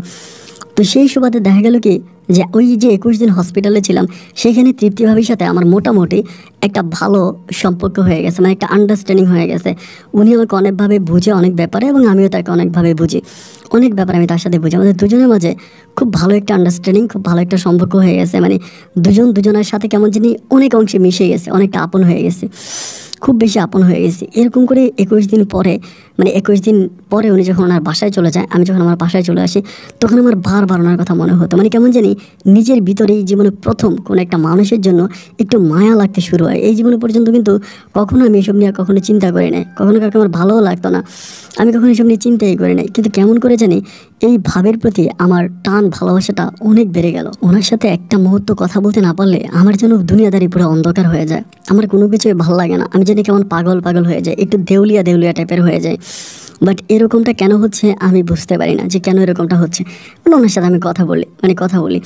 [SPEAKER 1] তো সেই সুবাদে দেখা গেল কি যে ওই যে 21 দিন হসপিটালে ছিলাম, সেখানে তৃপ্তি ভাবির সাথে আমার মোটামুটি একটা ভালো সম্পর্ক হয়ে গেছে, মানে একটা আন্ডারস্ট্যান্ডিং হয়ে গেছে। উনি আমাকে অনেকভাবে বুঝে অনেক ব্যাপারে, এবং আমিও তাকে অনেকভাবে বুঝি, অনেক ব্যাপারে আমি তার সাথে বুঝি। আমাদের দুজনের মাঝে খুব ভালো একটা আন্ডারস্ট্যান্ডিং, খুব ভালো একটা সম্পর্ক হয়ে গেছে, মানে দুজনের সাথে কেমন জানি অনেক অংশে মিশে গেছে, অনেকটা আপন হয়ে গেছে, খুব বেশি আপন হয়ে গেছি। এরকম করে 21 দিন পরে, মানে 21 দিন পরে উনি যখন ওনার বাসায় চলে যায়, আমি যখন আমার বাসায় চলে আসি, তখন আমার বারবার ওনার কথা মনে হতো, মানে কেমন জানি নিজের ভিতরে এই জীবনে প্রথম কোনো একটা মানুষের জন্য একটু মায়া লাগতে শুরু হয়। এই জীবনে পর্যন্ত কিন্তু কখনো আমি এসব নিয়ে কখনো চিন্তা করি নাই, কখনো কাউকে আমার ভালোও লাগতো না, আমি কখনো এসব নিয়ে চিন্তাই করি নাই। কিন্তু কেমন করে জানি এই ভাবের প্রতি আমার টান, ভালোবাসাটা অনেক বেড়ে গেল। ওনার সাথে একটা মুহূর্ত কথা বলতে না পারলে আমার যেন দুনিয়াদারি পুরো অন্ধকার হয়ে যায়, আমার কোনো কিছুই ভালো লাগে না, আমি জানি কেমন পাগল হয়ে যায়, একটু দেউলিয়া টাইপের হয়ে যায়। বাট এরকমটা কেন হচ্ছে আমি বুঝতে পারি না, যে কেন এরকমটা হচ্ছে। মানে ওনার সাথে আমি কথা বলি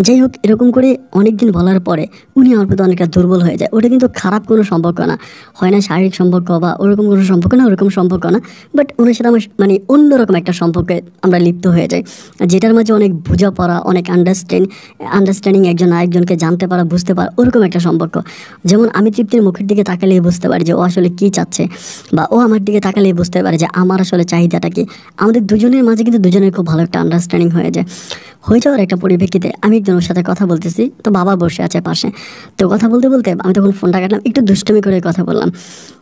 [SPEAKER 1] যাই হোক, এরকম করে অনেক দিন বলার পরে উনি আমার প্রতি অনেকটা দুর্বল হয়ে যায়। ওটা কিন্তু খারাপ কোনো সম্পর্ক না, হয় না শারীরিক সম্পর্ক বা ওরকম কোনো সম্পর্ক না, ওরকম সম্পর্ক না, বাট ওনার সাথে আমার মানে অন্যরকম একটা সম্পর্কে আমরা লিপ্ত হয়ে যাই, যেটার মাঝে অনেক বোঝাপড়া, অনেক আন্ডারস্ট্যান্ডিং, একজন আরেকজনকে জানতে পারা, বুঝতে পারা, ওরকম একটা সম্পর্ক। যেমন আমি তৃপ্তির মুখের দিকে তাকালেই বুঝতে পারি যে ও আসলে কী চাচ্ছে, বা ও আমার দিকে তাকালেই বুঝতে পারে যে আমার আসলে চাহিদাটা কি। আমাদের দুজনের মাঝে কিন্তু দুজনের খুব ভালো একটা আন্ডারস্ট্যান্ডিং হয়ে যাওয়ার একটা পরিপ্রেক্ষিতে আমি একজন ওর সাথে কথা বলতেছি, তো বাবা বসে আছে পাশে। তো কথা বলতে বলতে আমি তখন ফোনটা কাটলাম, একটু দুষ্টমি করে কথা বললাম।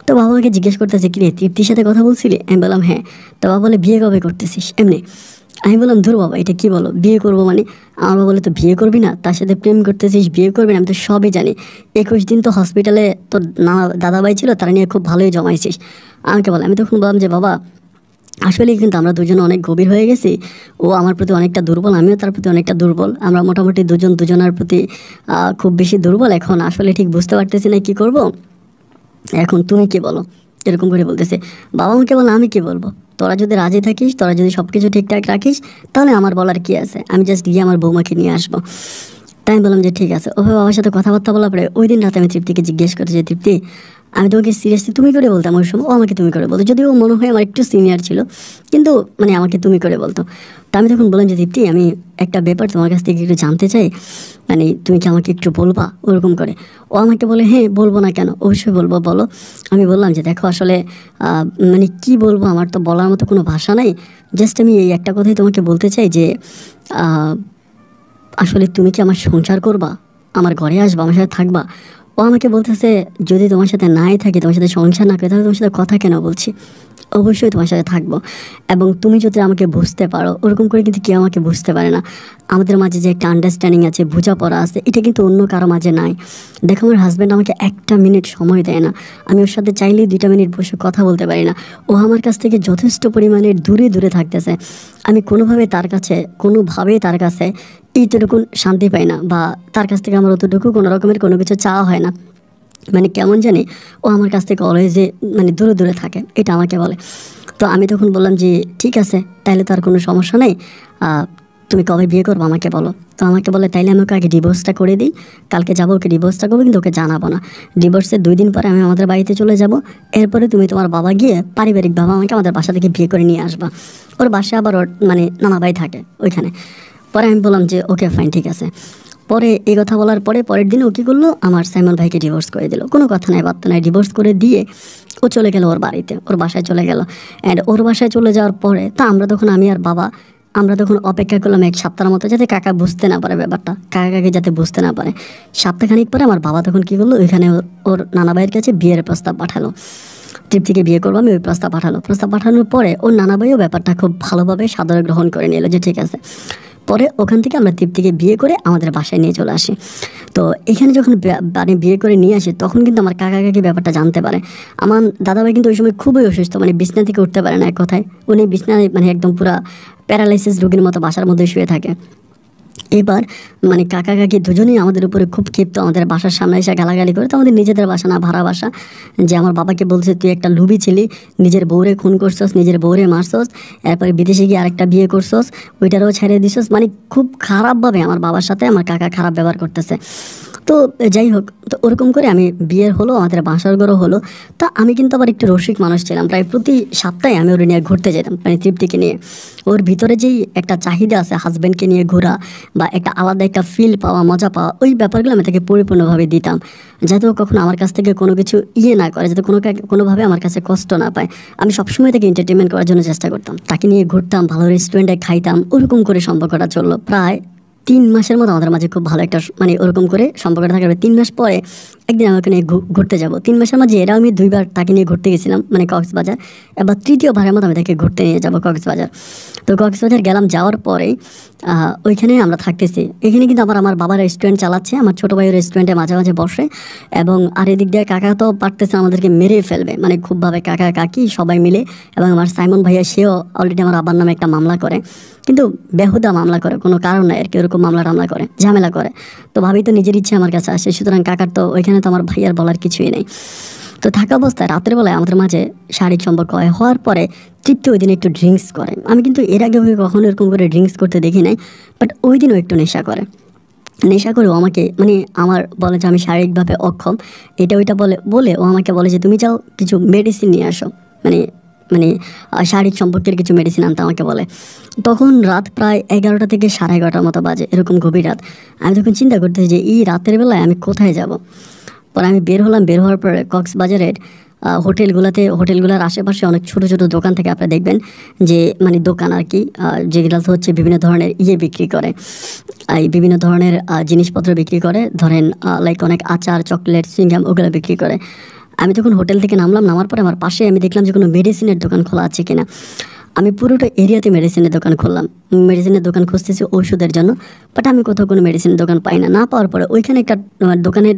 [SPEAKER 1] তো বাবা আমাকে জিজ্ঞেস করতেছে, কি রে তৃপ্তির সাথে কথা বলছিলি? আমি বললাম হ্যাঁ। তো বাবা বলে, বিয়ে কবে করতেছিস? এমনি। আমি বললাম, ধুর বাবা, এটা কি বলো, বিয়ে করবো মানে? আমার বাবা বলে, তো বিয়ে করবি না? তার সাথে প্রেম করতেছিস, বিয়ে করবি না? আমি তো সবই জানি, 21 দিন তো হসপিটালে তোর দাদাভাই ছিল, তারা নিয়ে খুব ভালোই জমাইছিস। আমাকে বলে, আমি তখন বললাম যে বাবা, আসলে কিন্তু আমরা দুজন অনেক গভীর হয়ে গেছি। ও আমার প্রতি অনেকটা দুর্বল, আমিও তার প্রতি অনেকটা দুর্বল। আমরা মোটামুটি দুজন দুজনের প্রতি খুব বেশি দুর্বল। এখন আসলে ঠিক বুঝতে পারতেছি না কি করব। এখন তুমি কি বলো? এরকম করে বলতেছে। বাবা আমাকে বলে, আমি কি বলবো? তোরা যদি রাজি থাকিস, তোরা যদি সব কিছু ঠিকঠাক রাখিস, তাহলে আমার বলার কি আছে? আমি জাস্ট গিয়ে আমার বৌমাকে নিয়ে আসবো। তাই আমি বললাম যে ঠিক আছে। ওভাবে বাবার সাথে কথাবার্তা বলার পরে ওই দিন রাতে আমি তৃপ্তিকে জিজ্ঞেস করি যে, তৃপ্তি, আমি তোমাকে সিরিয়াসলি তুমি করে বলতাম ওই সময়, ও আমাকে তুমি করে বলতো, যদিও মনে হয় আমার একটু সিনিয়র ছিল, কিন্তু মানে আমাকে তুমি করে বলতো। তা আমি তখন বললাম যে, তৃপ্তি, আমি একটা ব্যাপার তোমার কাছ থেকে একটু জানতে চাই, মানে তুমি কি আমাকে একটু বলবা? ওরকম করে ও আমাকে বলে, হ্যাঁ বলবো না কেন, অবশ্যই বলবো, বলো। আমি বললাম যে, দেখো আসলে মানে কি বলবো, আমার তো বলার মতো কোনো ভাষা নাই। জাস্ট আমি এই একটা কথাই তোমাকে বলতে চাই যে আসলে তুমি কি আমার সংসার করবা? আমার ঘরে আসবা, আমার সাথে থাকবা? ও আমাকে বলতেছে, যদি তোমার সাথে নাই থাকি, তোমার সাথে সংসার না করে, তাহলে তোমার সাথে কথা কেন বলছি? অবশ্যই তোমার সাথে থাকবো, এবং তুমি যদি আমাকে বুঝতে পারো। ওরকম করে কিন্তু কেউ আমাকে বুঝতে পারে না। আমাদের মাঝে যে একটা আন্ডারস্ট্যান্ডিং আছে, বোঝাপড়া আছে, এটা কিন্তু অন্য কারো মাঝে নাই। দেখো, আমার হাজব্যান্ড আমাকে একটা মিনিট সময় দেয় না। আমি ওর সাথে চাইলেই 2টা মিনিট বসে কথা বলতে পারি না। ও আমার কাছ থেকে যথেষ্ট পরিমাণে দূরে দূরে থাকতেছে। আমি কোনোভাবেই তার কাছে এইটুকু শান্তি পাই না, বা তার কাছ থেকে আমার অতটুকু কোনো রকমের কোনো কিছু চাওয়া হয় না। মানে কেমন জানি ও আমার কাছ থেকে অলওয়েজে মানে দূরে দূরে থাকে, এটা আমাকে বলে। তো আমি তখন বললাম যে, ঠিক আছে, তাইলে তো আর কোনো সমস্যা নেই, তুমি কবে বিয়ে করবো আমাকে বলো। তো আমাকে বলে, তাইলে আমি ওকে আগে ডিভোর্সটা করে দিই, কালকে যাবো, ওকে ডিভোর্সটা করবো, কিন্তু ওকে জানাবো না। ডিভোর্সের 2 দিন পরে আমি আমাদের বাড়িতে চলে যাব। এরপরে তুমি তোমার বাবা গিয়ে পারিবারিকভাবে আমাকে আমাদের বাসা থেকে বিয়ে করে নিয়ে আসবা। ওর বাসায় আবার ওর মানে নানা ভাই থাকে ওইখানে। পরে আমি বললাম যে, ওকে ফাইন, ঠিক আছে। পরে এই কথা বলার পরে পরের দিন ও কী করলো, আমার সাইমন ভাইকে ডিভোর্স করে দিল। কোনো কথা নাই, বার্তা নাই, ডিভোর্স করে দিয়ে ও চলে গেল ওর বাড়িতে, ওর বাসায় চলে গেল। অ্যান্ড ওর বাসায় চলে যাওয়ার পরে তা আমি আর বাবা আমরা তখন অপেক্ষা করলাম 1 সপ্তাহের মতো, যাতে কাকা বুঝতে না পারে ব্যাপারটা, কাকাকে যাতে বুঝতে না পারে। সপ্তাহখানিক পরে আমার বাবা তখন কী করলো, ওইখানে ওর নানা ভাইয়ের কাছে বিয়ের প্রস্তাব পাঠালো। তৃপ্তিকে বিয়ে করবো আমি, ওই প্রস্তাব পাঠানোর পরে ওর নানা ভাইও ব্যাপারটা খুব ভালোভাবে সাদরে গ্রহণ করে নিল যে ঠিক আছে। পরে ওখান থেকে আমরা তৃপ্তিকে বিয়ে করে আমাদের বাসায় নিয়ে চলে আসি। তো এখানে যখন মানে বিয়ে করে নিয়ে আসি, তখন কিন্তু আমার কাকা কাকি ব্যাপারটা জানতে পারে। আমার দাদাভাই কিন্তু ওই সময় খুবই অসুস্থ, মানে বিছনা থেকে উঠতে পারে না, এক কথায় উনি বিছনায় মানে একদম পুরা প্যারালাইসিস রোগীর মতো বাসার মধ্যে শুয়ে থাকে। এবার মানে কাকা কাকি দুজনেই আমাদের উপরে খুব ক্ষিপ্ত, আমাদের বাসার সামনে এসে গালাগালি করে। তো আমাদের নিজেদের বাসা না, ভাড়া বাসা, যে আমার বাবাকে বলছে, তুই একটা লুবি ছিলি, নিজের বউরে খুন করছস, নিজের বউরে মারছস, এরপরে বিদেশে গিয়ে আরেকটা বিয়ে করছস, ওইটারও ছেড়ে দিছস। মানে খুব খারাপভাবে আমার বাবার সাথে আমার কাকা খারাপ ব্যবহার করতেছে। তো যাই হোক, তো ওরকম করে আমি বিয়ের হলো, আমাদের বাসার ঘরও হলো। তা আমি কিন্তু আবার একটু রসিক মানুষ ছিলাম, প্রায় প্রতি সপ্তাহে আমি ওর নিয়ে ঘুরতে যেতাম, মানে তৃপ্তিকে নিয়ে। ওর ভিতরে যেই একটা চাহিদা আছে হাজব্যান্ডকে নিয়ে ঘোরা, বা একটা আলাদা একটা ফিল পাওয়া, মজা পাওয়া, ওই ব্যাপারগুলো আমি তাকে পরিপূর্ণভাবে দিতাম, যাতে ও কখনো আমার কাছ থেকে কোনো কিছু না করে, যাতে কোনোভাবে আমার কাছে কষ্ট না পায়। আমি সবসময় তাকে এন্টারটেনমেন্ট করার জন্য চেষ্টা করতাম, তাকে নিয়ে ঘুরতাম, ভালো রেস্টুরেন্টে খাইতাম। ওরকম করে সম্পর্কটা চললো প্রায় 3 মাসের মতো। আমাদের মাঝে খুব ভালো একটা মানে ওরকম করে সম্পর্কটা থাকবে। 3 মাস পরে একদিন আমাকে নিয়ে ঘুরতে যাব। 3 মাসের মাঝে এরাও আমি 2বার তাকে নিয়ে ঘুরতে গেছিলাম, মানে কক্সবাজার। এবার 3য়বারের মতো আমি তাকে ঘুরতে নিয়ে যাব কক্সবাজার। তো কক্সবাজার গেলাম, যাওয়ার পরেই ওইখানে আমরা থাকতেছি। এখানে কিন্তু আমার বাবা রেস্টুরেন্ট চালাচ্ছে, আমার ছোটো ভাইও রেস্টুরেন্টে মাঝে মাঝে বসে, এবং আর এদিক দিয়ে কাকা তো পারতেছে আমাদেরকে মেরে ফেলবে, মানে খুবভাবে কাকা কাকি সবাই মিলে। এবং আমার সাইমন ভাইয়া, সেও অলরেডি আমার আব্বার নামে একটা মামলা করে, কিন্তু বেহুদা মামলা করে, কোনো কারণ নাই আর কি, ওরকম মামলা করে, ঝামেলা করে। তো ভাবি তো নিজের ইচ্ছে আমার কাছে আসে, সুতরাং কাকার তো ওইখানে তো আমার ভাইয়ার বলার কিছুই নেই। তো থাকা অবস্থায় রাতের বেলায় আমাদের মাঝে শারীরিক সম্পর্ক হওয়ার পরে তৃপ্তি ওই দিন একটু ড্রিঙ্কস করে। আমি কিন্তু এর আগে কখনো এরকম করে ড্রিঙ্কস করতে দেখি নাই, বাট ওই দিনও একটু নেশা করে। নেশা করে ও আমাকে মানে আমার বলে যে আমি শারীরিকভাবে অক্ষম, এটা ওইটা বলে বলে ও আমাকে বলে যে তুমি যাও কিছু মেডিসিন নিয়ে আসো, মানে মানে শারীরিক সম্পর্কের কিছু মেডিসিন আনতে আমাকে বলে। তখন রাত প্রায় 11টা থেকে 11:30 মতো বাজে, এরকম গভীর রাত। আমি তখন চিন্তা করতেছি যে এই রাতের বেলায় আমি কোথায় যাব। পরে আমি বের হলাম, বের হওয়ার পরে কক্সবাজারের হোটেলগুলোর আশেপাশে অনেক ছোট ছোট দোকান থেকে আপনারা দেখবেন যে মানে দোকান আর কি, যেগুলো হচ্ছে বিভিন্ন ধরনের বিক্রি করে, এই বিভিন্ন ধরনের জিনিসপত্র বিক্রি করে, ধরেন লাইক অনেক আচার, চকলেট, সুইংগাম ওগুলো বিক্রি করে। আমি তখন হোটেল থেকে নামলাম, নামার পরে আমার পাশে আমি দেখলাম যে কোনো মেডিসিনের দোকান খোলা আছে কিনা। আমি পুরোটা এরিয়াতে মেডিসিনের দোকান খুললাম, মেডিসিনের দোকান খুঁজতেছি ওষুধের জন্য, বাট আমি কোথাও কোনো মেডিসিনের দোকান পাই না। না পাওয়ার পরে ওইখানে একটা দোকানের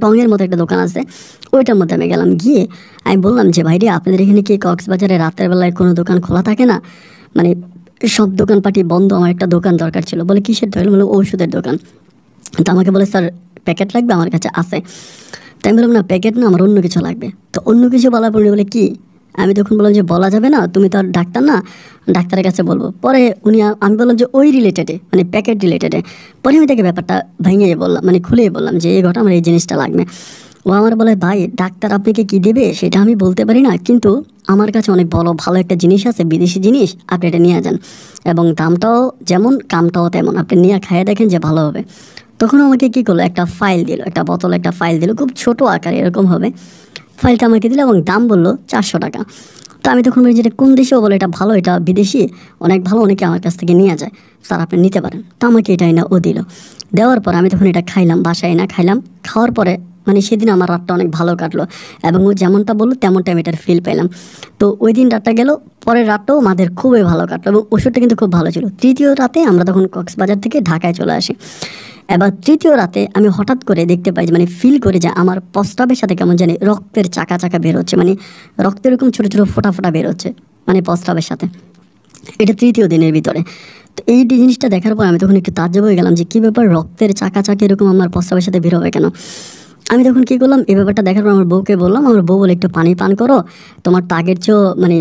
[SPEAKER 1] টঙের মতো একটা দোকান আছে, ওইটার মধ্যে আমি গেলাম। গিয়ে আমি বললাম যে ভাইরে আপনাদের এখানে কি কক্সবাজারে রাতের বেলায় কোনো দোকান খোলা থাকে না? মানে সব দোকানপাটি বন্ধ, আমার একটা দোকান দরকার ছিল। বলে কিসের দোকান? বলে ওষুধের দোকান। তো আমাকে বলে স্যার প্যাকেট লাগবে, আমার কাছে আছে। তাই আমি বললাম না প্যাকেট না, আমার অন্য কিছু লাগবে। তো অন্য কিছু বলার পরে বলে কি? আমি তখন বললাম যে বলা যাবে না, তুমি তো আর ডাক্তার না, ডাক্তারের কাছে বলবো। পরে আমি বললাম যে ওই রিলেটেডে, মানে প্যাকেট রিলেটেডে। পরে আমি তাকে ব্যাপারটা ভেঙে বললাম, মানে খুলে বললাম যে এই ঘটনা, আমার এই জিনিসটা লাগবে। ও আমার বলে ভাই ডাক্তার আপনাকে কি দেবে সেটা আমি বলতে পারি না, কিন্তু আমার কাছে অনেক ভালো একটা জিনিস আছে, বিদেশি জিনিস, আপনি এটা নিয়ে যান, এবং দামটাও যেমন কামটাও তেমন, আপনি নিয়ে খাইয়ে দেখেন যে ভালো হবে। তখন আমাকে কী করলো, একটা ফাইল দিল, একটা বোতল, একটা ফাইল দিল, খুব ছোট আকারে এরকম হবে। ফাইলটা আমাকে দিল এবং দাম বললো 400 টাকা। তো আমি তখন বলি যেটা কোন দেশেও বলে এটা ভালো, এটা বিদেশি, অনেক ভালো, অনেকে আমার কাছ থেকে নিয়ে যায়, স্যার আপনি নিতে পারেন। তো আমাকে এটাই না ও দিল। দেওয়ার পর আমি তখন এটা খাইলাম, বাসায় না খাইলাম। খাওয়ার পরে মানে সেদিন আমার রাতটা অনেক ভালো কাটলো, এবং ও যেমনটা বললো তেমনটা আমি এটার ফিল পেলাম। তো ওই দিন রাতটা গেল, পরের রাতটাও আমাদের খুবই ভালো কাটলো, এবং ওষুধটা কিন্তু খুব ভালো ছিল। তৃতীয় রাতে আমরা তখন কক্সবাজার থেকে ঢাকায় চলে আসি। এবার তৃতীয় রাতে আমি হঠাৎ করে দেখতে পাই, মানে ফিল করে যে আমার প্রস্রাবের সাথে কেমন জানি রক্তের চাকা চাকা বের হচ্ছে, মানে রক্তের এরকম ছোটো ছোটো ফোঁটা ফোঁটা বের হচ্ছে, মানে প্রস্রাবের সাথে। এটা তৃতীয় দিনের ভিতরে। তো এই জিনিসটা দেখার পর আমি তখন একটু তাজ্জব হয়ে গেলাম যে কী ব্যাপার, রক্তের চাকা চাকা এরকম আমার প্রস্রাবের সাথে বের হবে কেন? আমি তখন কী করলাম, এই ব্যাপারটা দেখার পর আমার বউকে বললাম, আমার বউ বলে একটু পানি পান করো, তোমার তো আগের চেয়েও মানে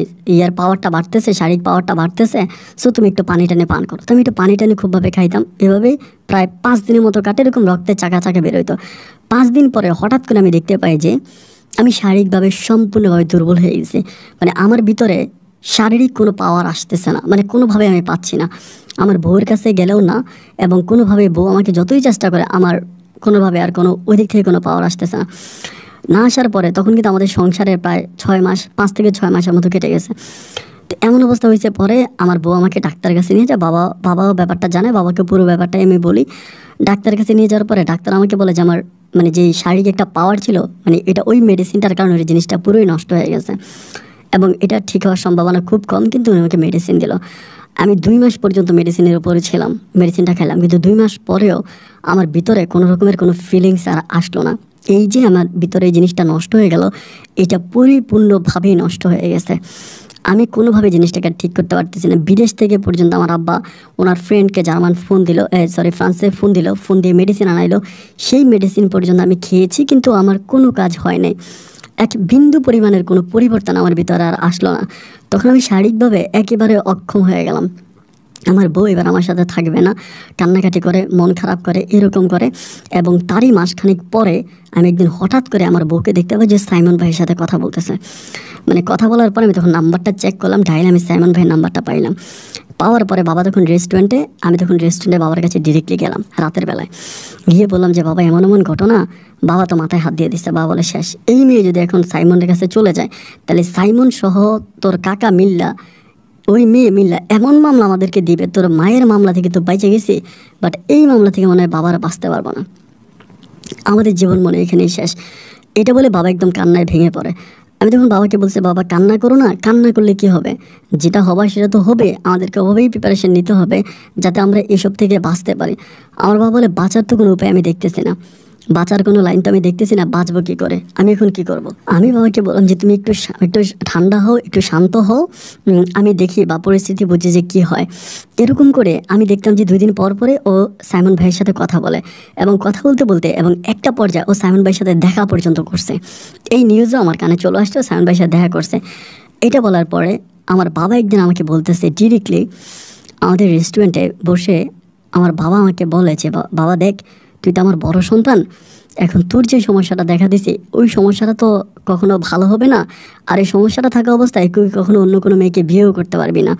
[SPEAKER 1] পাওয়ারটা বাড়তেছে, শারীরিক পাওয়ারটা বাড়তেছে, সো তুমি একটু পানি টানে পান করো। তো আমি একটু পানি টানে খুবভাবে খাইতাম। এভাবেই প্রায় 5 দিনের মতো কাটে, এরকম রক্তের চাকা চাকা বেরোইতো। 5 দিন পরে হঠাৎ করে আমি দেখতে পাই যে আমি শারীরিকভাবে সম্পূর্ণভাবে দুর্বল হয়ে গেছি, মানে আমার ভিতরে শারীরিক কোনো পাওয়ার আসতেছে না, মানে কোনোভাবে আমি পাচ্ছি না, আমার বউয়ের কাছে গেলেও না, এবং কোনোভাবে বউ আমাকে যতই চেষ্টা করে আমার কোনোভাবে আর কোনো ওই দিক থেকে কোনো পাওয়ার আসতেছে না। না আসার পরে তখন কিন্তু আমাদের সংসারের প্রায় 6 মাস, 5 থেকে 6 মাসের মতো কেটে গেছে। তো এমন অবস্থা হয়েছে, পরে আমার বউ আমাকে ডাক্তারের কাছে নিয়ে যায়, বাবাও ব্যাপারটা জানে, বাবাকে পুরো ব্যাপারটাই আমি বলি। ডাক্তারের কাছে নিয়ে যাওয়ার পরে ডাক্তার আমাকে বলে যে আমার মানে যেই শারীরিক একটা পাওয়ার ছিল, মানে এটা ওই মেডিসিনটার কারণে ওই জিনিসটা পুরোই নষ্ট হয়ে গেছে, এবং এটা ঠিক হওয়ার সম্ভাবনা খুব কম, কিন্তু উনি আমাকে মেডিসিন দিল। আমি 2 মাস পর্যন্ত মেডিসিনের উপরে ছিলাম, মেডিসিনটা খেলাম, কিন্তু 2 মাস পরেও আমার ভিতরে কোনো রকমের কোনো ফিলিংস আর আসলো না। এই যে আমার ভিতরে এই জিনিসটা নষ্ট হয়ে গেল, এটা পরিপূর্ণভাবেই নষ্ট হয়ে গেছে। আমি কোনোভাবে জিনিসটাকে ঠিক করতে পারতেছি না। বিদেশ থেকে পর্যন্ত আমার আব্বা ওনার ফ্রেন্ডকে জার্মান ফোন দিল, ফ্রান্সে ফোন দিল, ফোন দিয়ে মেডিসিন আনাইলো। সেই মেডিসিন পর্যন্ত আমি খেয়েছি, কিন্তু আমার কোনো কাজ হয় নাই। এক বিন্দু পরিমাণের কোনো পরিবর্তন আমার ভিতরে আর আসলো না। তখন আমি শারীরিকভাবে একেবারে অক্ষম হয়ে গেলাম। আমার বউ এবার আমার সাথে থাকবে না, কান্নাকাটি করে, মন খারাপ করে, এরকম করে। এবং তারই মাসখানেক পরে আমি একদিন হঠাৎ করে আমার বউকে দেখতে পাই যে সাইমন ভাইয়ের সাথে কথা বলতেছে। মানে কথা বলার পরে আমি তখন নাম্বারটা চেক করলাম, ডাইলে আমি সাইমন ভাইয়ের নাম্বারটা পাইলাম। পাওয়ার পরে বাবা তখন রেস্টুরেন্টে, আমি তখন রেস্টুরেন্টে বাবার কাছে ডিরেক্টলি গেলাম রাতের বেলায়। গিয়ে বললাম যে বাবা এমন এমন ঘটনা। বাবা তো মাথায় হাত দিয়ে দিচ্ছে, বাবা বলে শেষ, এই মেয়ে যদি এখন সাইমনের কাছে চলে যায়, তাহলে সাইমন সহ তোর কাকা মিল্লা, ওই মেয়ে মিল্লা এমন মামলা আমাদেরকে দিবে, তোর মায়ের মামলা থেকে তো বাইচে গেছি, বাট এই মামলা থেকে মনে হয় বাবার বাঁচতে পারবো না, আমাদের জীবন মনে এখানেই শেষ। এটা বলে বাবা একদম কান্নায় ভেঙে পড়ে। আমি তখন বাবাকে বলছি, বাবা কান্না করো না, কান্না করলে কি হবে, যেটা হবার সেটা তো হবে, আমাদেরকে ওভাবেই প্রিপারেশন নিতে হবে যাতে আমরা এসব থেকে বাঁচতে পারি। আমার বাবা বলে বাঁচার তো কোনো উপায় আমি দেখতেছি না, বাঁচার কোনো লাইন তো আমি দেখতেছি না, বাঁচবো কী করে, আমি এখন কি করব। আমি বাবাকে বললাম যে তুমি একটু ঠান্ডা হও, একটু শান্ত হও, আমি দেখি বা পরিস্থিতি বুঝি যে কী হয়। এরকম করে আমি দেখতাম যে 2 দিন পর পরে ও সাইমন ভাইয়ের সাথে কথা বলে, এবং কথা বলতে বলতে এবং একটা পর্যায়ে ও সাইমন ভাইয়ের সাথে দেখা পর্যন্ত করছে। এই নিউজও আমার কানে চলে আসছে, সাইমন ভাইয়ের সাথে দেখা করছে। এটা বলার পরে আমার বাবা একদিন আমাকে বলতেছে ডিরেক্টলি আমাদের রেস্টুরেন্টে বসে, আমার বাবা আমাকে বলে যে বাবা দেখ, তুই তো আমার বড় সন্তান, এখন তোর যে সমস্যাটা দেখা দিছে ওই সমস্যাটা তো কখনো ভালো হবে না। আর এই সমস্যাটা থাকা অবস্থায় তুই কখনো অন্য কোনো মেয়েকে বিয়েও করতে পারবি না,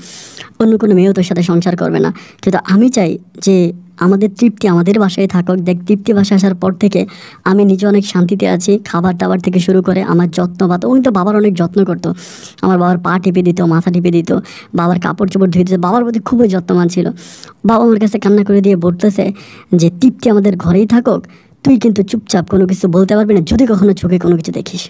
[SPEAKER 1] অন্য কোনো মেয়েও তোর সাথে সংসার করবে না। কিন্তু আমি চাই যে আমাদের তৃপ্তি আমাদের বাসায় থাকুক। দেখ, তৃপ্তি বাসায় আসার পর থেকে আমি নিজে অনেক শান্তিতে আছি। খাবার দাবার থেকে শুরু করে আমার যত্নবাদ, উনি তো বাবার অনেক যত্ন করতো। আমার বাবার পা টিপে দিত, মাথা টিপে দিত, বাবার কাপড় চোপড় ধুয়ে দিত, বাবার প্রতি খুবই যত্নবান ছিল। বাবা আমার কাছে কান্না করে দিয়ে বলতেছে যে তৃপ্তি আমাদের ঘরেই থাকুক, তুই কিন্তু চুপচাপ কোনো কিছু বলতে পারবি না যদি কখনো চোখে কোনো কিছু দেখিস।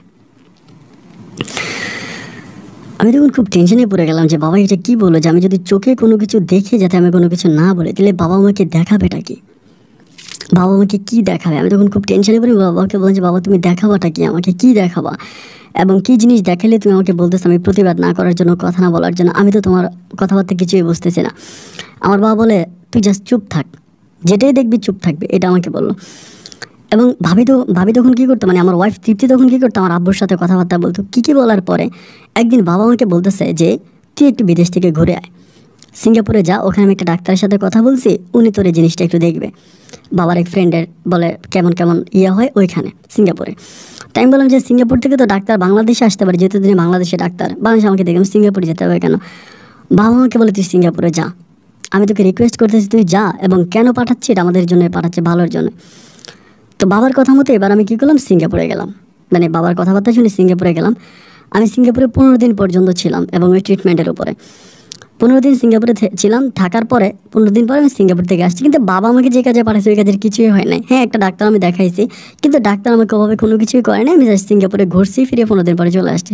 [SPEAKER 1] আমি তখন খুব টেনশনে পড়ে গেলাম যে বাবা এটা কী বললো, যে আমি যদি চোখে কোনো কিছু দেখে যাতে আমি কোনো কিছু না বলে, তাহলে বাবা আমাকে দেখাবেটা কি, বাবা আমাকে কী দেখাবে। আমি তখন খুব টেনশনে পড়ে বাবাকে বললাম যে বাবা তুমি দেখাবাটা কি, আমাকে কী দেখাবা এবং কী জিনিস দেখালে তুমি আমাকে বলতেছো আমি প্রতিবাদ না করার জন্য, কথা না বলার জন্য। আমি তো তোমার কথাবার্তা কিছুই বুঝতেছি না। আমার বাবা বলে তুই জাস্ট চুপ থাক, যেটাই দেখবি চুপ থাকবে, এটা আমাকে বললো। এবং ভাবি তখন কী করতো, মানে আমার ওয়াইফ তৃপ্তি তখন কী করতো, আমার আব্বুর সাথে কথাবার্তা বলতো। কী বলার পরে একদিন বাবা আমাকে বলতেছে যে তুই একটু বিদেশ থেকে ঘুরে আয়, সিঙ্গাপুরে যা, ওখানে আমি একটা ডাক্তারের সাথে কথা বলছি, উনি তোর এই জিনিসটা একটু দেখবে। বাবার এক ফ্রেন্ডের বলে কেমন কেমন হয় ওইখানে সিঙ্গাপুরে। তাই আমি বললাম যে সিঙ্গাপুর থেকে তো ডাক্তার বাংলাদেশে আসতে পারে, যেহেতু তিনি বাংলাদেশে ডাক্তার, বাংলাদেশে আমাকে দেখলাম সিঙ্গাপুরে যেতে হবে কেন। বাবা আমাকে বলে তুই সিঙ্গাপুরে যা, আমি তোকে রিকোয়েস্ট করতেছি তুই যা, এবং কেন পাঠাচ্ছি এটা আমাদের জন্য পাঠাচ্ছে, ভালোর জন্য। তো বাবার কথা মতো এবার আমি কী করলাম, সিঙ্গাপুরে গেলাম। মানে বাবার কথাবার্তা শুনে সিঙ্গাপুরে গেলাম। আমি সিঙ্গাপুরে 15 দিন পর্যন্ত ছিলাম এবং ওই ট্রিটমেন্টের উপরে 15 দিন সিঙ্গাপুরে ছিলাম। থাকার পরে 15 দিন পরে আমি সিঙ্গাপুর থেকে আসছি। কিন্তু বাবা আমাকে যে কাজে পাঠাচ্ছে ওই কাজের কিছুই হয় নাই। হ্যাঁ, একটা ডাক্তার আমি দেখাইছি, কিন্তু ডাক্তার আমাকে ওভাবে কোনো কিছুই করে নাই। আমি জাস্ট সিঙ্গাপুরে ঘুরছি, ফিরে 15 দিন পরে চলে আসছি।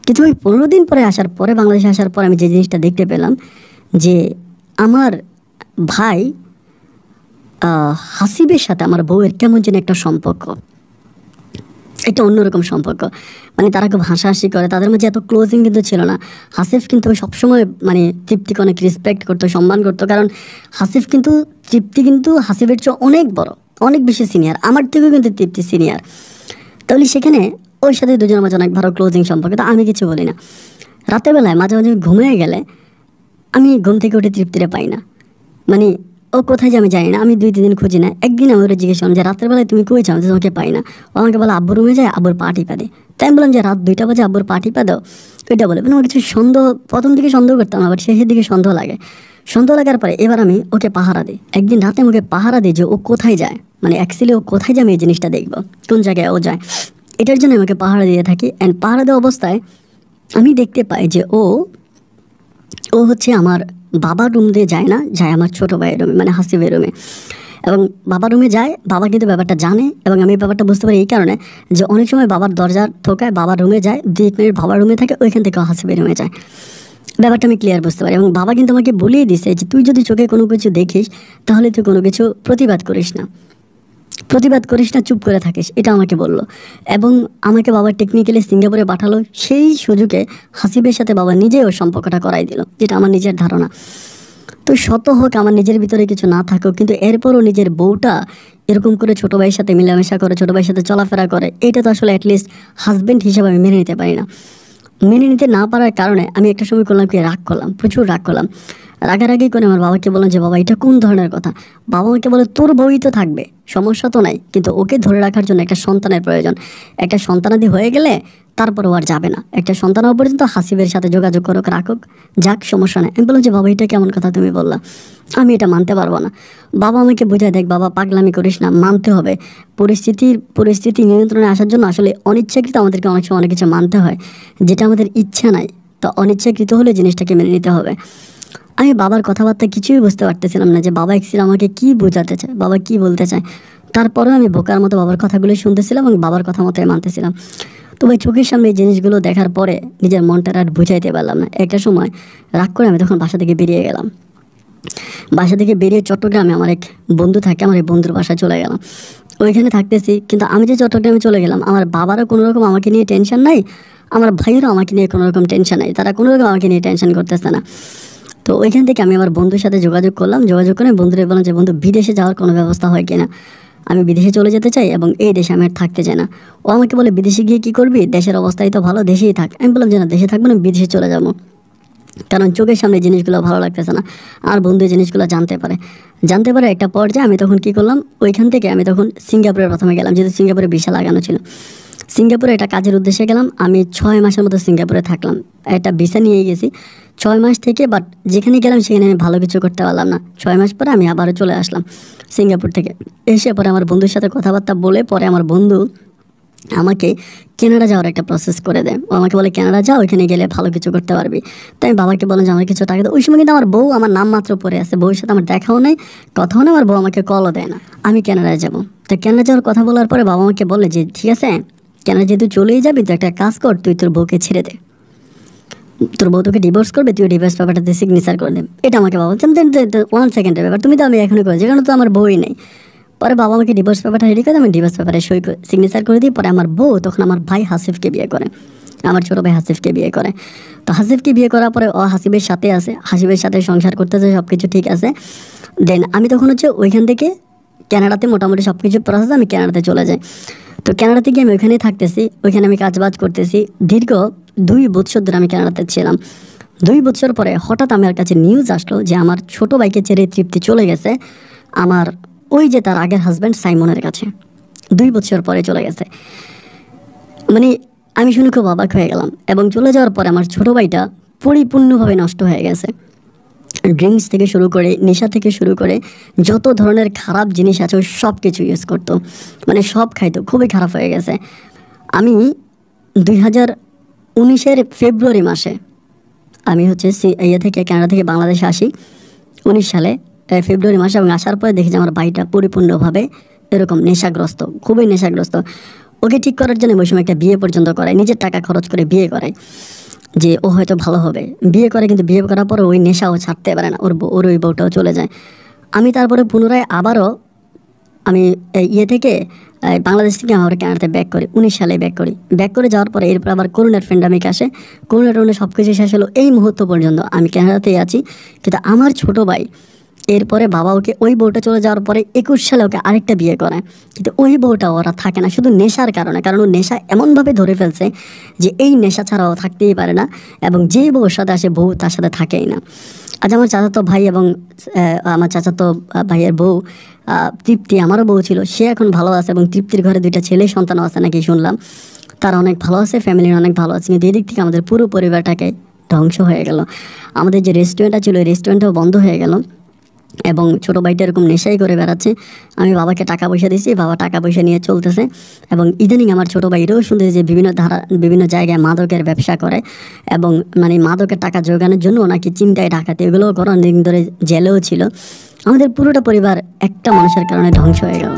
[SPEAKER 1] কিন্তু ওই 15 দিন পরে আসার পরে, বাংলাদেশে আসার পরে আমি যে জিনিসটা দেখতে পেলাম যে আমার ভাই হাসিবের সাথে আমার বউয়ের কেমন যেন একটা সম্পর্ক, একটা অন্যরকম সম্পর্ক। মানে তারা খুব হাসাহাসি করে, তাদের মাঝে এত ক্লোজিং কিন্তু ছিল না। হাসিফ কিন্তু সবসময় মানে তৃপ্তিকে অনেক রেসপেক্ট করতো, সম্মান করতো, কারণ তৃপ্তি কিন্তু হাসিফের চেয়ে অনেক বড়, অনেক বেশি সিনিয়র, আমার থেকেও কিন্তু তৃপ্তি সিনিয়র। তাহলে সেখানে ওর সাথে দুজনের মাঝে অনেক ভালো ক্লোজিং সম্পর্ক। তো আমি কিছু বলি না। রাতের বেলায় মাঝে মাঝে ঘুমিয়ে গেলে আমি ঘুম থেকে উঠে তৃপ্তিরে পাই না, মানে ও কোথায় যে আমি জানি না। আমি 2-3 দিন খুঁজি না। একদিন আমি ওরা জিজ্ঞেস করলাম যে রাতের বেলায় তুমি কই যাও, তোমাকে পাই না। ও আমাকে বলে আব্বুর রুমে যায়, আব্বুর পা টিপা দেয়। তাই আমি বললাম যে রাত 2টা বাজে আব্বুর পা টিপা দাও, ওইটা বলে। মানে আমার কিছু সন্দেহ, প্রথম দিকে সন্দেহ করতাম, আবার শেষের দিকে সন্দেহ লাগে। সন্দেহ লাগার পরে এবার আমি ওকে পাহারা দিই। একদিন রাতে আমি ওকে পাহারা দিই যে ও কোথায় যায়, মানে অ্যাকচুয়ালি ও কোথায় যায় আমি এই জিনিসটা দেখবো, কোন জায়গায় ও যায়, এটার জন্য আমাকে পাহারা দিয়ে থাকি। অ্যান্ড পাহারা দেওয়া অবস্থায় আমি দেখতে পাই যে ও হচ্ছে আমার বাবার রুম দিয়ে যায় না, যায় আমার ছোটো ভাইয়ের রুমে, মানে হাসিবের রুমে। এবং বাবার রুমে যায়, বাবা কিন্তু ব্যাপারটা জানে, এবং আমি ব্যাপারটা বুঝতে পারি এই কারণে যে অনেক সময় বাবার দরজা ঠোকায়, বাবার রুমে যায়, 2 মিনিট বাবার রুমে থাকে, ওইখান থেকে হাসিবের রুমে যায়। ব্যাপারটা আমি ক্লিয়ার বুঝতে পারি। এবং বাবা কিন্তু আমাকে বলেই দিছে যে তুই যদি চোখে কোনো কিছু দেখিস তাহলে তুই কোনো কিছু প্রতিবাদ করিস না, চুপ করে থাকিস, এটা আমাকে বললো। এবং আমাকে বাবা টেকনিক্যালি সিঙ্গাপুরে পাঠালো। সেই সুযোগে হাসিবের সাথে বাবা নিজেই ওর সম্পর্কটা করাই দিল, যেটা আমার নিজের ধারণা। তো শত হোক আমার নিজের ভিতরে কিছু না থাকুক, কিন্তু এরপরও নিজের বউটা এরকম করে ছোটো ভাইয়ের সাথে মিলামেশা করে, ছোটো ভাইয়ের সাথে চলাফেরা করে, এটা তো আসলে অ্যাটলিস্ট হাজব্যান্ড হিসেবে আমি মেনে নিতে পারি না। মেনে নিতে না পারার কারণে আমি একটা সময় করলাম কি, রাগ করলাম, প্রচুর রাগ করলাম। রাগারাগি করে আমার বাবাকে বললাম যে বাবা এটা কোন ধরনের কথা। বাবা আমাকে বলে তোর বউই তো থাকবে, সমস্যা তো নাই, কিন্তু ওকে ধরে রাখার জন্য একটা সন্তানের প্রয়োজন। একটা সন্তানাদি হয়ে গেলে তারপর ও আর যাবে না, একটা সন্তান হওয়া পর্যন্ত হাসিবের সাথে যোগাযোগ করুক, রাখুক, যাক, সমস্যা নেই। আমি বললাম যে বাবা এটা কেমন কথা তুমি বললা, আমি এটা মানতে পারবো না। বাবা আমাকে বোঝায়, দেখ বাবা পাগলামি করিস না, মানতে হবে। পরিস্থিতি নিয়ন্ত্রণে আসার জন্য আসলে অনিচ্ছাকৃত আমাদেরকে অনেক সময় অনেক কিছু মানতে হয়, যেটা আমাদের ইচ্ছা নাই, তো অনিচ্ছাকৃত হলে জিনিসটাকে মেনে নিতে হবে। আমি বাবার কথাবার্তা কিছুই বুঝতে পারতেছিলাম না যে বাবা অ্যাকচুয়ালি আমাকে কী বোঝাতে চায়, বাবা কী বলতে চায়। তারপরেও আমি বোকার মতো বাবার কথাগুলো শুনতেছিলাম এবং বাবার কথা মতোই মানতেছিলাম। তো ভাই চোখের সামনে এই জিনিসগুলো দেখার পরে নিজের মনটা আর বুঝাইতে পারলাম না। একটা সময় রাগ করে আমি তখন বাসা থেকে বেরিয়ে গেলাম। বাসা থেকে বেরিয়ে চট্টগ্রামে আমার এক বন্ধু থাকে, আমার এই বন্ধুর বাসায় চলে গেলাম। ওইখানে থাকতেছি, কিন্তু আমি যে চট্টগ্রামে চলে গেলাম, আমার বাবারও কোনো রকম আমাকে নিয়ে টেনশন নাই, আমার ভাইয়েরও আমাকে নিয়ে কোনো রকম টেনশন নাই, তারা কোনো রকম আমাকে নিয়ে টেনশন করতেছে না। তো ওইখান থেকে আমি আমার বন্ধুর সাথে যোগাযোগ করলাম। যোগাযোগ করে বন্ধুরা বললাম যে বন্ধু বিদেশে যাওয়ার কোনো ব্যবস্থা হয় কিনা, আমি বিদেশে চলে যেতে চাই এবং এই দেশে আমি আর থাকতে চাই না। ও আমাকে বলে বিদেশে গিয়ে কী করবি, দেশের অবস্থাই তো ভালো, দেশেই থাক। আমি বললাম যে না, দেশে থাকবো না, বিদেশে চলে যাবো। কারণ চোখের সামনে জিনিসগুলো ভালো লাগতেছে না। আর বন্ধু এই জিনিসগুলো জানতে পারে একটা পর্যায়ে আমি তখন কী করলাম, ওইখান থেকে আমি তখন সিঙ্গাপুরে প্রথমে গেলাম, যেহেতু সিঙ্গাপুরে ভিসা লাগানো ছিল। সিঙ্গাপুরে একটা কাজের উদ্দেশ্যে গেলাম, আমি 6 মাসের মতো সিঙ্গাপুরে থাকলাম, একটা ভিসা নিয়ে গেছি 6 মাস থেকে। বাট যেখানে গেলাম সেখানে আমি ভালো কিছু করতে পারলাম না। 6 মাস পরে আমি আবারও চলে আসলাম সিঙ্গাপুর থেকে। এসে পরে আমার বন্ধুর সাথে কথাবার্তা বলে পরে আমার বন্ধু আমাকে কানাডা যাওয়ার একটা প্রসেস করে দেয়। ও আমাকে বলে কানাডা যাও, ওইখানে গেলে ভালো কিছু করতে পারবি। তাই আমি বাবাকে বললাম যে আমার কিছু টাকা দাও। ওই সময় কিন্তু আমার বউ আমার নাম মাত্র পড়ে আছে, বউর সাথে আমার দেখাও নেই, কথাও নেই, আমার বউ আমাকে কলও দেয় না। আমি কানাডায় যাবো। তো কানাডা যাওয়ার কথা বলার পরে বাবা আমাকে বলে যে ঠিক আছে, কানাডা যেহেতু চলেই যাবি তো একটা কাজ কর, তুই তোর বউকে ছেড়ে দে, তোর বউ তোকে ডিভোর্স করবে, তুই ডিভোর্স পেপারটাতে সিগনেচার করে দে। এটা আমাকে বাবা বলছেন 1 সেকেন্ডের ব্যাপার, তুমি তো আমি এখনই করেছি, কারণ তো আমার বউই নেই। পরে বাবা আমাকে ডিভোর্স পেপারটা রেডি করে আমি ডিভোর্স পেপারে সিগনেচার করে দিই। পরে আমার বউ তখন আমার ভাই হাসিফকে বিয়ে করে, আমার ছোটো ভাই হাসিফকে বিয়ে করে। তো হাসিফকে বিয়ে করার পরে ও হাসিফের সাথে আছে, হাসিফের সাথে সংসার করতেছে, সব কিছু ঠিক আছে। দেন আমি তখন ওইখান থেকে কানাডাতে মোটামুটি সব কিছু প্রসেস আমি কানাডাতে চলে যাই। তো কানাডাতে গিয়ে আমি ওইখানেই থাকতেছি, ওইখানে আমি কাজবাজ করতেছি। দীর্ঘ 2 বছর ধরে আমি কানাডাতে ছিলাম। 2 বছর পরে হঠাৎ আমার কাছে নিউজ আসলো যে আমার ছোটো ভাইকে ছেড়ে তৃপ্তি চলে গেছে আমার ওই যে তার আগের হাজব্যান্ড সাইমনের কাছে। 2 বছর পরে চলে গেছে। মানে আমি শুনে খুব অবাক হয়ে গেলাম। এবং চলে যাওয়ার পরে আমার ছোটো ভাইটা পরিপূর্ণভাবে নষ্ট হয়ে গেছে। ড্রিঙ্কস থেকে শুরু করে, নেশা থেকে শুরু করে যত ধরনের খারাপ জিনিস আছে ওই সব কিছু ইউজ করতো, মানে সব খাইতো, খুবই খারাপ হয়ে গেছে। আমি 2019-এর ফেব্রুয়ারি মাসে আমি থেকে কানাডা থেকে বাংলাদেশে আসি 19 সালে ফেব্রুয়ারি মাসে। এবং আসার পরে দেখি যে আমার ভাইটা পরিপূর্ণভাবে এরকম নেশাগ্রস্ত, খুবই নেশাগ্রস্ত। ওকে ঠিক করার জন্য ওই সময় একটা বিয়ে পর্যন্ত করায়, নিজের টাকা খরচ করে বিয়ে করায় যে ও হয়তো ভালো হবে। বিয়ে করে, কিন্তু বিয়ে করার পরে ওই নেশাও ছাড়তে পারে না, ওর ওই বউটাও চলে যায়। আমি তারপরে পুনরায় আবারও আমি থেকে বাংলাদেশ থেকে আমার কানাডাতে ব্যাক করি, 19 সালে ব্যাক করে যাওয়ার পরে এরপর আবার করোনার প্যান্ডামিক আসে। করোনার সব কিছু শেষ হলো। এই মুহূর্ত পর্যন্ত আমি কানাডাতেই আছি। কিন্তু আমার ছোটো ভাই এরপরে বাবা ওকে ওই বউটা চলে যাওয়ার পরে 21 সালে ওকে আরেকটা বিয়ে করে। কিন্তু ওই বউটা ওরা থাকে না, শুধু নেশার কারণে। কারণ ও নেশা এমনভাবে ধরে ফেলছে যে এই নেশা ছাড়াও থাকতেই পারে না, এবং যে বউর সাথে আসে বউ তার সাথে থাকেই না। আজ আমার চাচাতো ভাই এবং আমার চাচাতো ভাইয়ের বউ তৃপ্তি, আমারও বউ ছিল, সে এখন ভালো আছে। এবং তৃপ্তির ঘরে 2টা ছেলে সন্তানও আছে নাকি শুনলাম। তারা অনেক ভালো আছে, ফ্যামিলির অনেক ভালো আছে। কিন্তু এদিক থেকে আমাদের পুরো পরিবারটাকে ধ্বংস হয়ে গেল। আমাদের যে রেস্টুরেন্টটা ছিল, ওই রেস্টুরেন্টটাও বন্ধ হয়ে গেল। এবং ছোটো ভাইটা এরকম নেশাই করে বেড়াচ্ছে। আমি বাবাকে টাকা পয়সা দিয়েছি, বাবা টাকা পয়সা নিয়ে চলতেছে। এবং ইদানিং আমার ছোটো ভাইটাও শুনতেছে যে বিভিন্ন জায়গায় মাদকের ব্যবসা করে, এবং মানে মাদকের টাকা জোগানোর জন্য ওনাকে চিন্তায় ডাকাতে এগুলোও করে, অনেকদিন ধরে জেলেও ছিল। আমাদের পুরোটা পরিবার একটা মানুষের কারণে ধ্বংস হয়ে গেল।